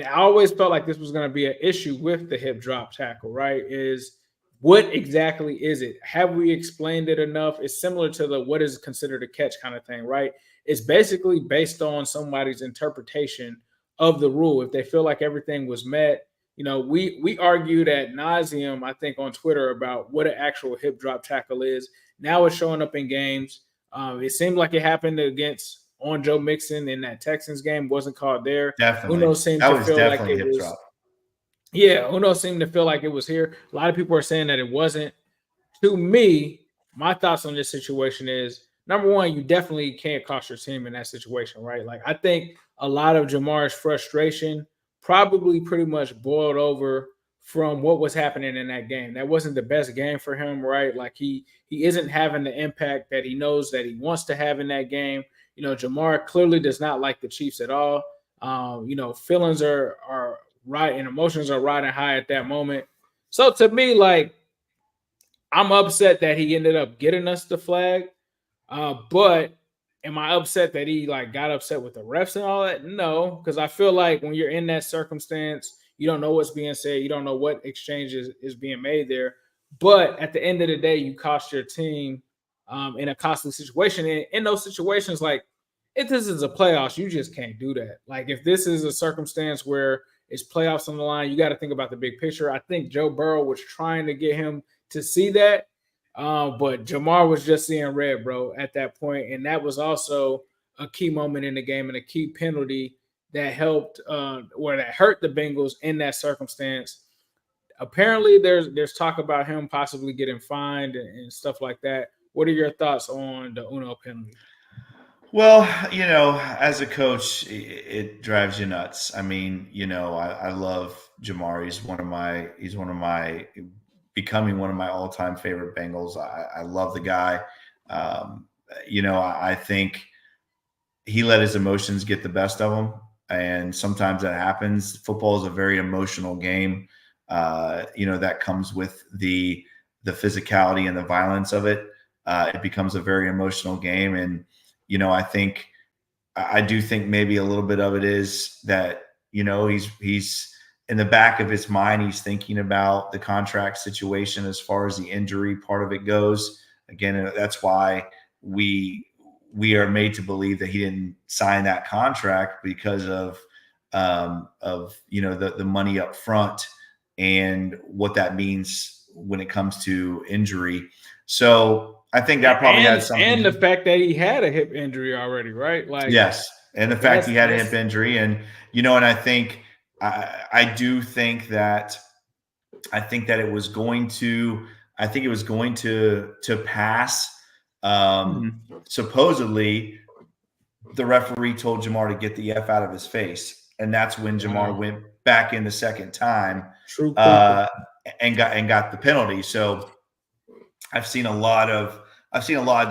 I always felt like this was going to be an issue with the hip drop tackle, right? Is what exactly is it? Have we explained it enough? It's similar to the what is considered a catch kind of thing, right? It's basically based on somebody's interpretation of the rule. If they feel like everything was met, we argued ad nauseum, I think, on Twitter about what an actual hip drop tackle is. Now it's showing up in games. It seemed like it happened against on Joe Mixon in that Texans game, wasn't called there. Definitely. Uno seemed to feel like it was. Drop. Yeah, Uno seemed to feel like it was here. A lot of people are saying that it wasn't. To me, my thoughts on this situation is number one, you definitely can't cost your team in that situation, right? Like I think a lot of Jamar's frustration probably pretty much boiled over from what was happening in that game. That wasn't the best game for him, right? Like he isn't having the impact that he knows that he wants to have in that game. Jamar clearly does not like the Chiefs at all. Feelings are right and emotions are riding high at that moment. So to me, like I'm upset that he ended up getting us the flag. But am I upset that he like got upset with the refs and all that? No, because I feel like when you're in that circumstance, you don't know what's being said, you don't know what exchange is being made there. But at the end of the day, you cost your team in a costly situation. And in those situations, like if this is a playoffs, you just can't do that. Like if this is a circumstance where it's playoffs on the line, you got to think about the big picture. I think Joe Burrow was trying to get him to see that. But Jamar was just seeing red, bro, at that point. And that was also a key moment in the game and a key penalty that helped or that hurt the Bengals in that circumstance. Apparently, there's talk about him possibly getting fined and stuff like that. What are your thoughts on the Uno penalty? Well, as a coach, it drives you nuts. I mean, I love Jamar. He's one of my becoming one of my all-time favorite Bengals. I love the guy. I think he let his emotions get the best of him, and sometimes that happens. Football is a very emotional game. That comes with the physicality and the violence of it. It becomes a very emotional game, and I do think maybe a little bit of it is that he's in the back of his mind, he's thinking about the contract situation as far as the injury part of it goes. Again, that's why we are made to believe that he didn't sign that contract because of the money up front and what that means when it comes to injury. So I think that probably had something. And the fact that he had a hip injury already, right? Like yes, and the fact he had a hip injury, and I think I do think that it was going to pass. Supposedly, the referee told Jamar to get the F out of his face, and that's when Jamar went back in the second time and got the penalty. So I've seen a lot of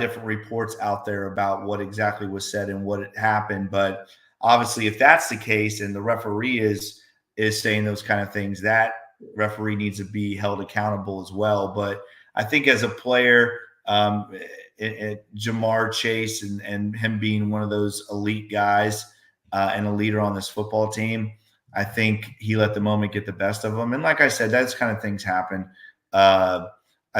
different reports out there about what exactly was said and what happened. But obviously, if that's the case and the referee is saying those kind of things, that referee needs to be held accountable as well. But I think as a player, Jamar Chase and him being one of those elite guys and a leader on this football team, I think he let the moment get the best of him. And like I said, those kind of things happen. I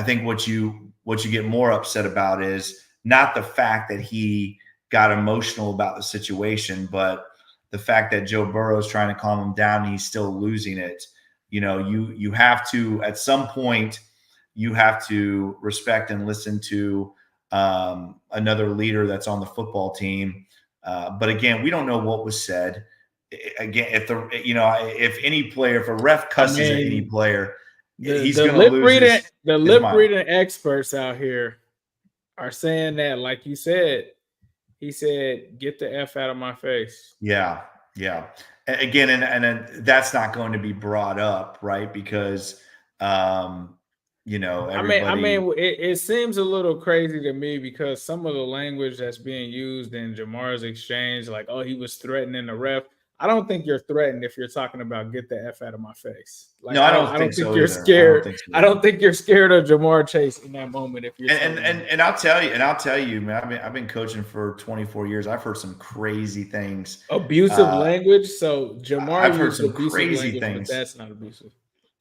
think what you get more upset about is not the fact that he got emotional about the situation, but the fact that Joe Burrow is trying to calm him down and he's still losing it. You have to, at some point, you have to respect and listen to another leader that's on the football team. But again, we don't know what was said. Again, if a ref cusses at any player, he's going to lose. The lip reading experts out here are saying that, like you said, he said, "Get the F out of my face." Yeah. Again, and that's not going to be brought up, right? Because everybody. I mean, it seems a little crazy to me because some of the language that's being used in Jamar's exchange, like, "Oh, he was threatening the ref." I don't think you're threatened if you're talking about "get the F out of my face." Like, no, I don't think you're scared. I don't think you're scared of Jamar Chase in that moment. If you're and I'll tell you, man, I've been coaching for 24 years. I've heard some crazy things. Abusive language. So Jamar, I've heard some crazy things. But that's not abusive.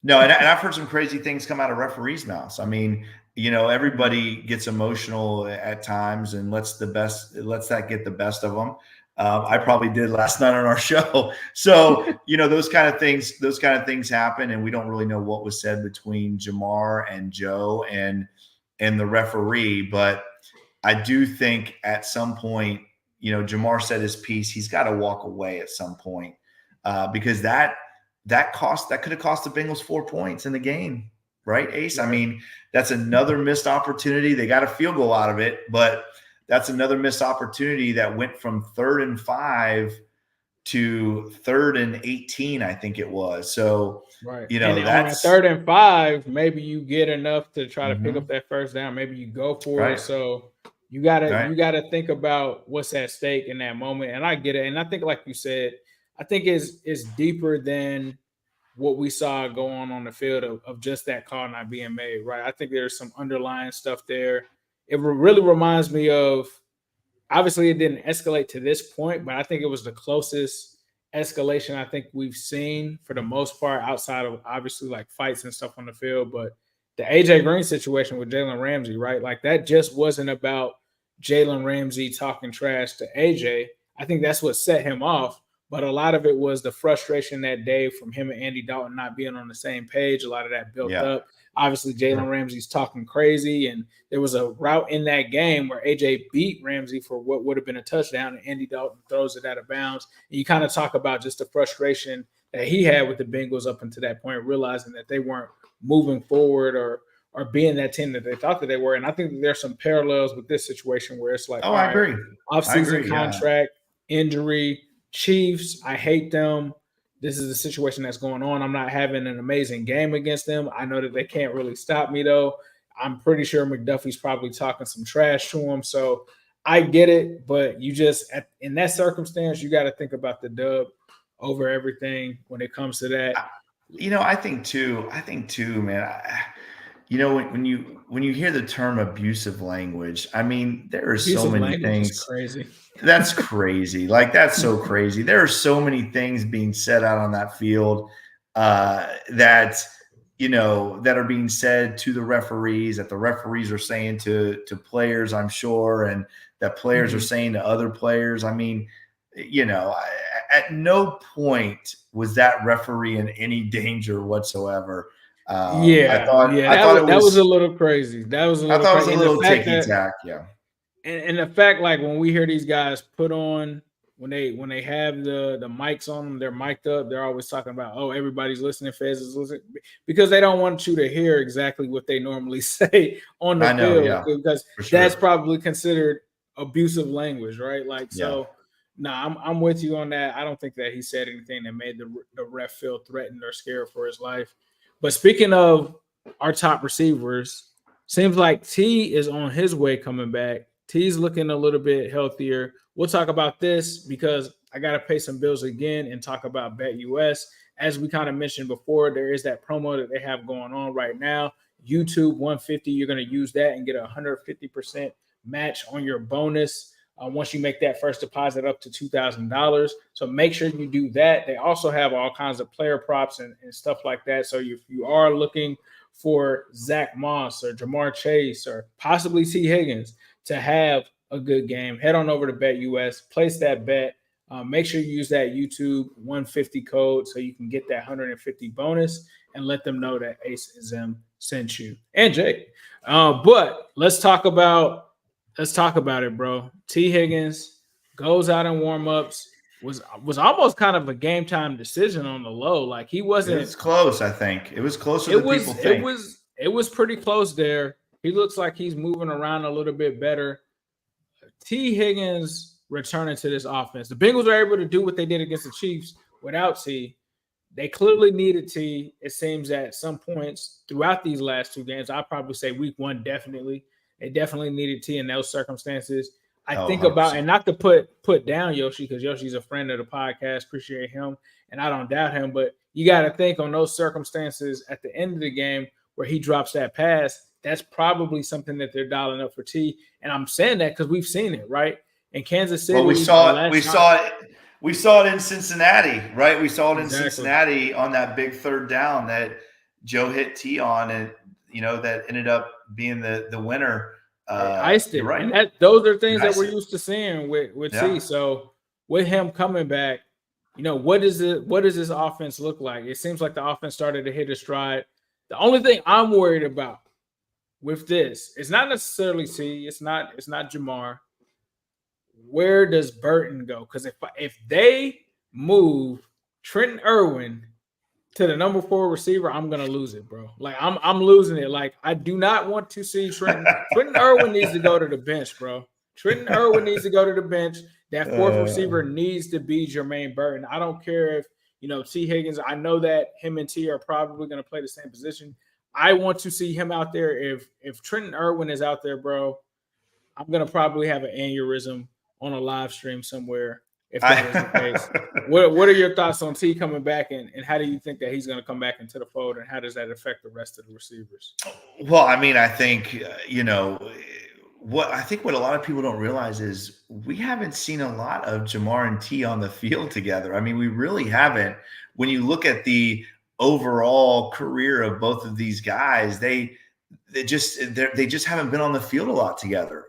No, and I've heard some crazy things come out of referees' mouths. I mean, everybody gets emotional at times and lets that get the best of them. I probably did last night on our show. So, those kind of things happen, and we don't really know what was said between Jamar and Joe and the referee. But I do think at some point, Jamar said his piece. He's got to walk away at some point because that could have cost the Bengals 4 points in the game, right, Ace? I mean, that's another missed opportunity. They got a field goal out of it, but that's another missed opportunity that went from 3rd and 5 to 3rd and 18, I think it was. So, Right. you know, And on a that's 3rd and 5, maybe you get enough to try to pick up Mhm. that first down. Maybe you go for Right. it. So you gotta Right. think about what's at stake in that moment. And I get it. And I think, like you said, I think it's deeper than what we saw going on the field of just that call not being made. Right. I think there's some underlying stuff there. It really reminds me of, obviously it didn't escalate to this point, but I think it was the closest escalation I think we've seen for the most part, outside of obviously like fights and stuff on the field. But the AJ Green situation with Jalen Ramsey, right? Like that just wasn't about Jalen Ramsey talking trash to AJ. I think that's what set him off. But a lot of it was the frustration that day from him and Andy Dalton not being on the same page. A lot of that built Yeah. up. Obviously, Jalen Ramsey's talking crazy, and there was a route in that game where AJ beat Ramsey for what would have been a touchdown, and Andy Dalton throws it out of bounds. And you kind of talk about just the frustration that he had with the Bengals up until that point, realizing that they weren't moving forward or being that team that they thought that they were. And I think that there's some parallels with this situation where it's like, Oh, I agree. offseason contract, injury, Chiefs, I hate them. This is the situation that's going on. I'm not having an amazing game against them. I know that they can't really stop me, though. I'm pretty sure McDuffie's probably talking some trash to him. So I get it, but you just, in that circumstance, you got to think about the dub over everything when it comes to that. You know, I think too, man. You know, when you hear the term abusive language, I mean, there are so many things. Crazy. That's crazy. Like, that's so crazy. There are so many things being said out on that field that, you know, that are being said to the referees, that the referees are saying to players, I'm sure, and that players are saying to other players. I mean, you know, at no point was that referee in any danger whatsoever. I thought that was a little crazy. That was a little I thought crazy. it was a little ticky-tack, yeah. And the fact, like, when we hear these guys put on, when they have the mics on them, they're mic'd up, they're always talking about, oh, everybody's listening, Fez is listening, because they don't want you to hear exactly what they normally say on the field, yeah, because that's probably considered abusive language, right? Like, so, I'm with you on that. I don't think that he said anything that made the ref feel threatened or scared for his life. But speaking of our top receivers, seems like T is on his way coming back. T's looking a little bit healthier. We'll talk about this because I got to pay some bills again and talk about BETUS. As we kind of mentioned before, there is that promo that they have going on right now. YouTube 150, you're going to use that and get a 150% match on your bonus once you make that first deposit up to $2,000. So make sure you do that. They also have all kinds of player props and stuff like that. So if you are looking for Zach Moss or Jamar Chase or possibly T. Higgins to have a good game, head on over to BETUS, place that bet. Make sure you use that YouTube 150 code so you can get that 150 bonus and let them know that Ace Zim sent you and Jake. But let's talk about it, bro. T. Higgins goes out in warmups. Was almost kind of a game time decision on the low. Like, he wasn't. It was close, I think. It was closer than people think. It was pretty close there. He looks like he's moving around a little bit better. T. Higgins returning to this offense. The Bengals are able to do what they did against the Chiefs without T. They clearly needed T. It seems at some points throughout these last two games. I'd probably say week one, definitely. They definitely needed T in those circumstances. I think 100%. About, and not to put down Yoshi, because Yoshi's a friend of the podcast, appreciate him, and I don't doubt him, but you got to think on those circumstances at the end of the game where he drops that pass, that's probably something that they're dialing up for T. And I'm saying that because we've seen it, right? In Kansas City. Well, we saw it in Cincinnati, right? We saw it in Cincinnati on that big third down that Joe hit T on, and that ended up being the winner. Iced it, right? And those are things that we're used to seeing with T. So with him coming back, what does this offense look like? It seems like the offense started to hit a stride. The only thing I'm worried about with this, it's not necessarily T. It's not Jamar. Where does Burton go? Because if they move Trenton Irwin to the number 4 receiver, I'm gonna lose it, bro. Like, I'm losing it. Like, I do not want to see Trenton. Trenton Irwin needs to go to the bench, bro. Trenton Irwin needs to go to the bench. That fourth receiver needs to be Jermaine Burton. I don't care if, T. Higgins, I know that him and T are probably going to play the same position. I want to see him out there. If Trenton Irwin is out there, bro, I'm going to probably have an aneurysm on a live stream somewhere if that is the case. What are your thoughts on T coming back, and how do you think that he's going to come back into the fold, and how does that affect the rest of the receivers? Well, I mean, I think, what a lot of people don't realize is we haven't seen a lot of Jamar and T on the field together. I mean, we really haven't. When you look at the overall career of both of these guys, they just haven't been on the field a lot together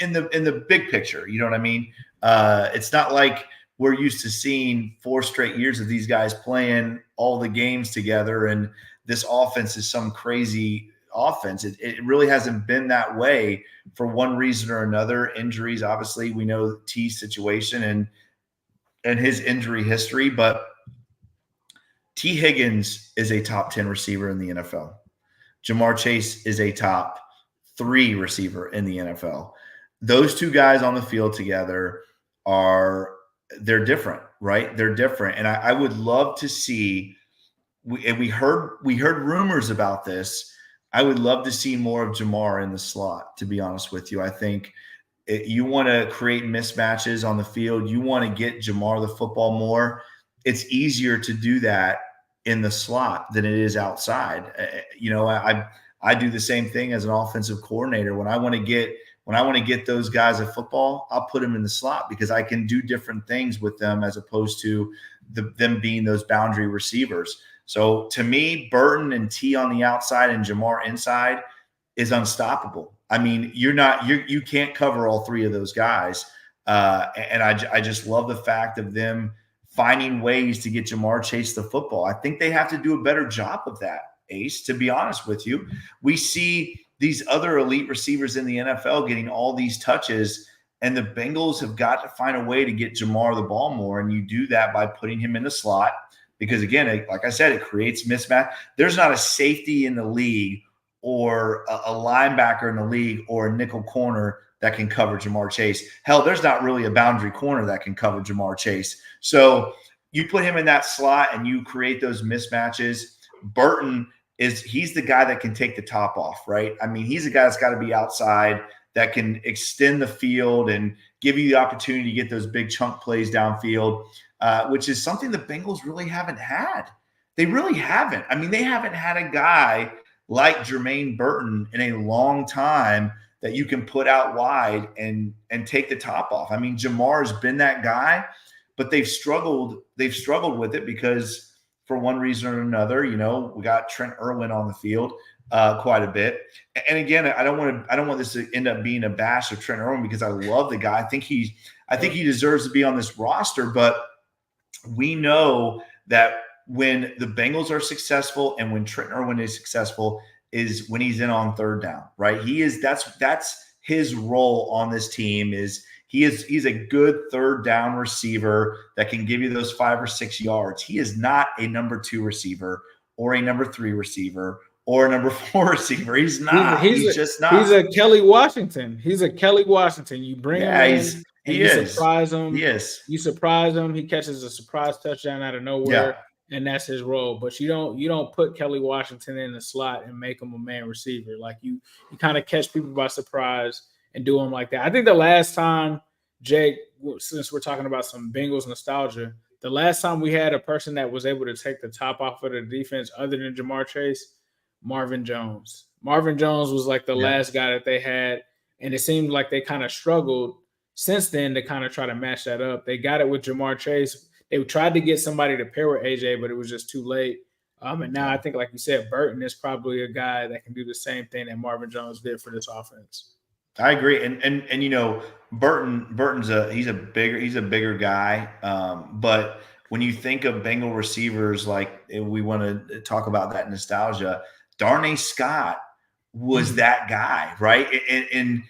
in the big picture. You know what I mean? It's not like we're used to seeing 4 straight years of these guys playing all the games together, and this offense is some crazy offense. It really hasn't been that way for one reason or another. Injuries, obviously, we know T's situation and his injury history, but T. Higgins is a top 10 receiver in the NFL. Jamar Chase is a top 3 receiver in the NFL. Those two guys on the field together they're different, right? They're different. And I would love to see, we heard rumors about this. I would love to see more of Jamar in the slot, to be honest with you. I think you want to create mismatches on the field. You want to get Jamar the football more. It's easier to do that in the slot than it is outside. I do the same thing as an offensive coordinator. When I want to get those guys a football, I'll put them in the slot because I can do different things with them as opposed to them being those boundary receivers. So to me, Burton and T on the outside and Jamar inside is unstoppable. I mean, you can't cover all 3 of those guys. And I just love the fact of them finding ways to get Jamar Chase the football. I think they have to do a better job of that, Ace, to be honest with you. We see these other elite receivers in the NFL getting all these touches, and the Bengals have got to find a way to get Jamar the ball more, and you do that by putting him in the slot because, again, like I said, it creates mismatch. There's not a safety in the league or a linebacker in the league or a nickel corner that can cover Jamar Chase. Hell, there's not really a boundary corner that can cover Jamar Chase. So you put him in that slot and you create those mismatches. Burton he's the guy that can take the top off, right? I mean, he's a guy that's got to be outside that can extend the field and give you the opportunity to get those big chunk plays downfield, which is something the Bengals really haven't had. They really haven't. I mean, they haven't had a guy like Jermaine Burton in a long time that you can put out wide and take the top off. I mean, Jamar's been that guy, but they've struggled with it because for one reason or another, we got Trent Irwin on the field quite a bit. And again, I don't want this to end up being a bash of Trent Irwin because I love the guy. I think he deserves to be on this roster, but we know that when the Bengals are successful and when Trent Irwin is successful is when he's in on third down, right? That's his role on this team he's a good third down receiver that can give you those 5 or 6 yards. He is not a number 2 receiver or a number 3 receiver or a number 4 receiver. He's not. He's just not. He's a Kelly Washington. You bring him in. You surprise him. Yes. You surprise him. He catches a surprise touchdown out of nowhere, and that's his role. But you don't put Kelly Washington in the slot and make him a man receiver. Like you kind of catch people by surprise and do them like that. I think the last time, Jake, since we're talking about some Bengals nostalgia, the last time we had a person that was able to take the top off of the defense other than Jamar Chase, Marvin Jones. Marvin Jones was like the last guy that they had, and it seemed like they kind of struggled since then to kind of try to match that up. They got it with Jamar Chase. They tried to get somebody to pair with AJ, but it was just too late. And now I think, like you said, Burton is probably a guy that can do the same thing that Marvin Jones did for this offense. I agree, and Burton's a bigger guy, but when you think of Bengal receivers, like we want to talk about that nostalgia, Darnay Scott was that guy, right? In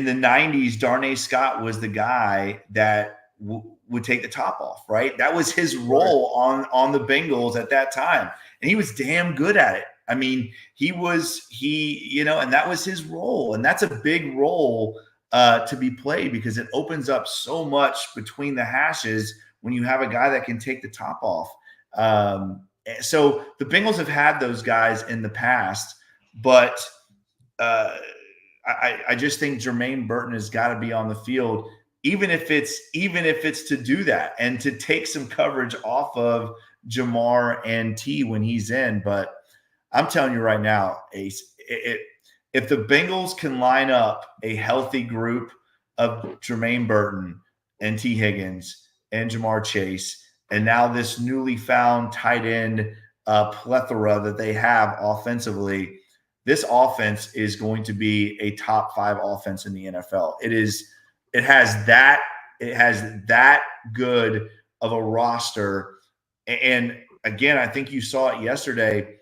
the 90s, Darnay Scott was the guy that would take the top off, right? That was his role on the Bengals at that time, and he was damn good at it. I mean, and that was his role, and that's a big role to be played because it opens up so much between the hashes when you have a guy that can take the top off. So the Bengals have had those guys in the past, but I just think Jermaine Burton has got to be on the field, even if it's to do that and to take some coverage off of Jamar and T when he's in. But I'm telling you right now, Ace, if the Bengals can line up a healthy group of Jermaine Burton and T Higgins and Jamar Chase, and now this newly found tight end plethora that they have offensively, this offense is going to be a top 5 offense in the NFL. It has that good of a roster. And again, I think you saw it yesterday.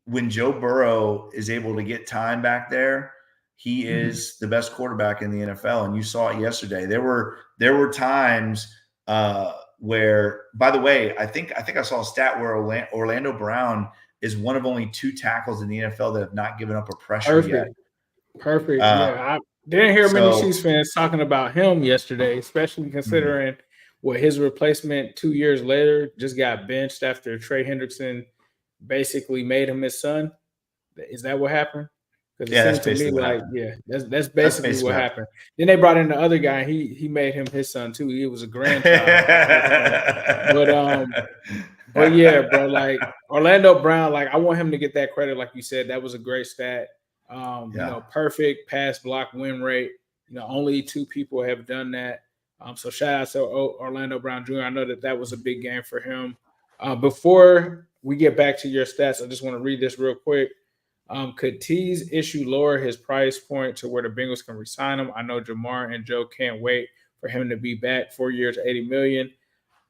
When Joe Burrow is able to get time back there, he is the best quarterback in the NFL. And you saw it yesterday. There were times where, by the way, I think I saw a stat where Orlando Brown is one of only 2 tackles in the NFL that have not given up a pressure yet. Perfect. I didn't hear many Chiefs fans talking about him yesterday, especially considering what his replacement 2 years later just got benched after Trey Hendrickson basically made him his son. Is that what happened? Because it seems to me like, that's basically what happened. Then they brought in the other guy. He made him his son too. He was a grandchild. But yeah, bro, like Orlando Brown, like I want him to get that credit. Like you said, that was a great stat. You know, perfect pass block win rate. You know, only 2 people have done that. So shout out to Orlando Brown Jr. I know that was a big game for him. Before we get back to your stats, I just want to read this real quick. Could T's issue lower his price point to where the Bengals can re-sign him? I know Jamar and Joe can't wait for him to be back. 4 years, $80 million.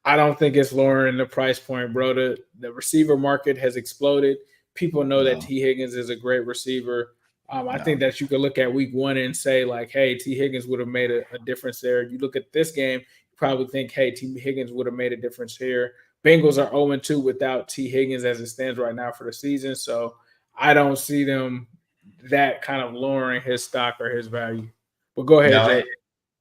I don't think it's lowering the price point, bro. The receiver market has exploded. People know that T Higgins is a great receiver. I think that you could look at week 1 and say, like, hey, T Higgins would have made a difference there. You look at this game, you probably think, hey, T Higgins would have made a difference here. Bengals are 0-2 without T Higgins as it stands right now for the season. So I don't see them that kind of lowering his stock or his value. But go ahead, Jay.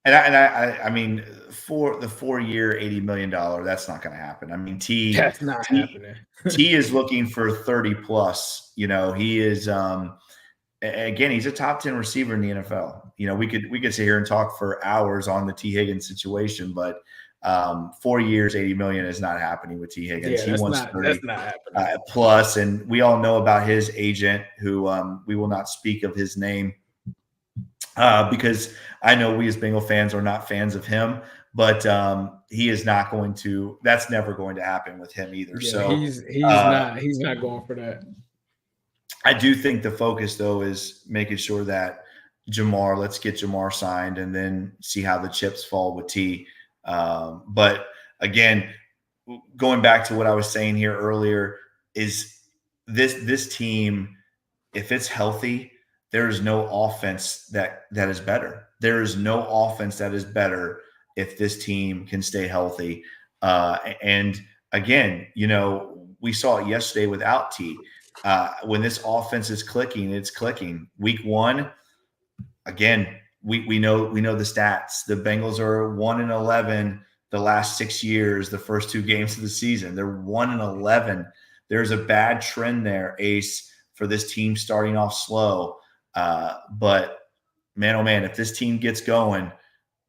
I mean, for the 4-year, $80 million, that's not going to happen. I mean, that's not happening. T is looking for 30 plus. You know, he is. Again, he's a top 10 receiver in the NFL. You know, we could sit here and talk for hours on the T Higgins situation, but 4 years, $80 million is not happening with T Higgins. He wants 30 plus, and we all know about his agent, who we will not speak of his name. Because I know we as Bengal fans are not fans of him, but he is not going to. That's never going to happen with him either. Yeah, so he's not going for that. I do think the focus though is making sure that let's get Jamar signed and then see how the chips fall with T. But again, going back to what I was saying here earlier, is this team, if it's healthy, there is no offense that is better. There is no offense that is better if this team can stay healthy. And again, you know, we saw it yesterday without T. When this offense is clicking, it's clicking. Week 1, again, we know the stats. The Bengals are 1-11 the last 6 years, the first 2 games of the season. They're 1-11. There's a bad trend there, Ace, for this team starting off slow. But man, oh man, if this team gets going,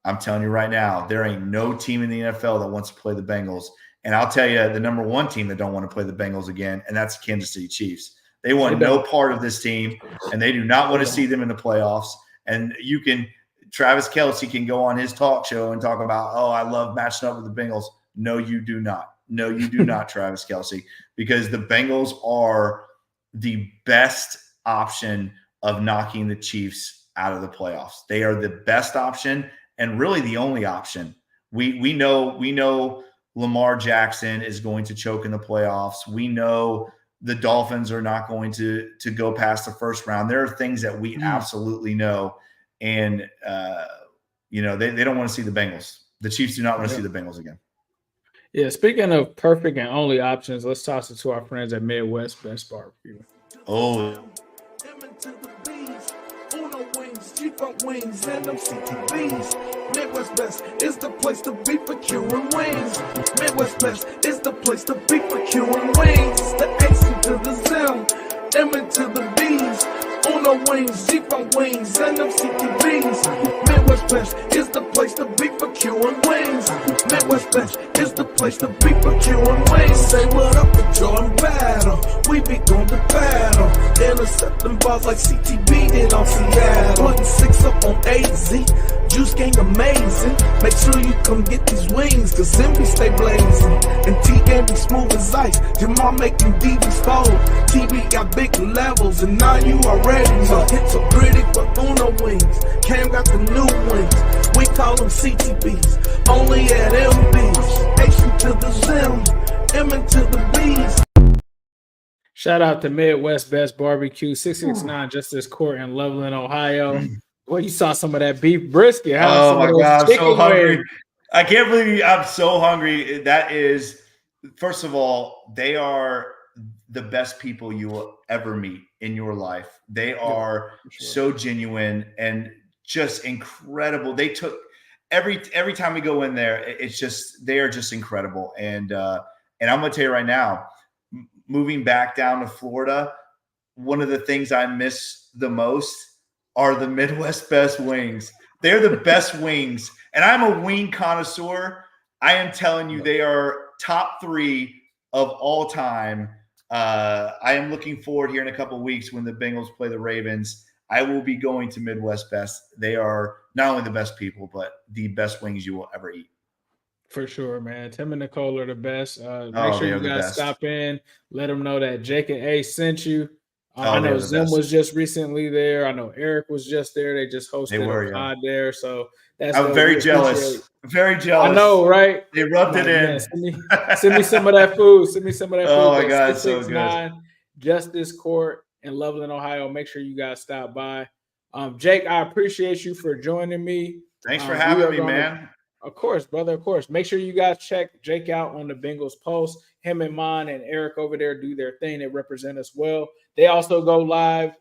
I'm telling you right now, there ain't no team in the NFL that wants to play the Bengals. And I'll tell you the number 1 team that don't want to play the Bengals again, and that's Kansas City Chiefs. They want no part of this team, and they do not want to see them in the playoffs. And Travis Kelce can go on his talk show and talk about, oh, I love matching up with the Bengals. No, you do not. No, you do not, Travis Kelce, because the Bengals are the best option of knocking the Chiefs out of the playoffs. They are the best option and really the only option. We know Lamar Jackson is going to choke in the playoffs. We know the Dolphins are not going to go past the first round. There are things that we absolutely know. And, you know, they don't want to see the Bengals. The Chiefs do not want to see the Bengals again. Yeah, speaking of perfect and only options, let's toss it to our friends at Midwest Best Barbecue. Oh, G-Funk wings and them CTVs. Midwest Best is the place to be for queuing wings. Midwest Best is the place to be for queuing wings. It's the AC to the Zim, M into the B's. Uno wings, G-Funk wings, and them CTVs. Midwest Best is the place to be for queuing wings. Midwest Best is the place to be for queuing wings. Say what up to Jordan Battle. We be going to battle. Intercepting balls like CTB did on Seattle. Putting 6 up on AZ. Juice gang amazing. Make sure you come get these wings, cause Zimby stay blazing. And T-Game be smooth as ice. Jamal making DBs fold. TB got big levels, and now you already know. Hits are pretty for Uno wings. Cam got the new wings. We call them CTBs. Only at MBs. H to the Zim. M into the B's. Shout out to Midwest Best Barbecue, 669 Justice Court in Loveland, Ohio. Well, you saw some of that beef brisket. Huh? Oh my God, I'm so hungry. I can't believe I'm so hungry. That is, first of all, they are the best people you will ever meet in your life. They are so genuine and just incredible. They took every time we go in there, it's just, they are just incredible. And I'm going to tell you right now, moving back down to Florida, one of the things I miss the most are the Midwest Best wings. They're the best wings. And I'm a wing connoisseur. I am telling you, they are top 3 of all time. I am looking forward here in a couple of weeks when the Bengals play the Ravens. I will be going to Midwest Best. They are not only the best people, but the best wings you will ever eat. For sure, man. Tim and Nicole are the best. Make sure you guys stop in. Let them know that Jake and A sent you. I know Zim was just recently there. I know Eric was just there. They just hosted a pod there. So that's I'm very jealous. Very jealous. I know, right? They rubbed it in. Send me some of that food. Send me some of that food. Oh my God, so good. Justice Court in Loveland, Ohio. Make sure you guys stop by. Jake, I appreciate you for joining me. Thanks for having me, man. Of course, brother. Of course. Make sure you guys check Jake out on the Bengals Pulse. Him and Mon and Eric over there do their thing. They represent us well. They also go live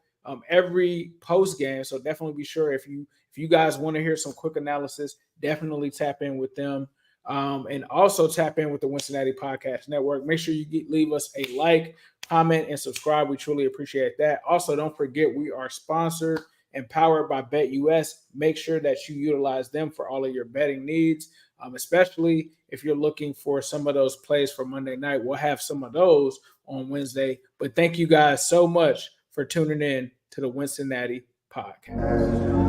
every post game. So definitely be sure if you guys want to hear some quick analysis, definitely tap in with them. And also tap in with the Wincinnati Podcast Network. Make sure you leave us a like, comment, and subscribe. We truly appreciate that. Also, don't forget we are sponsored and powered by BETUS. Make sure that you utilize them for all of your betting needs, especially if you're looking for some of those plays for Monday night. We'll have some of those on Wednesday. But thank you guys so much for tuning in to the Wincinnati Podcast.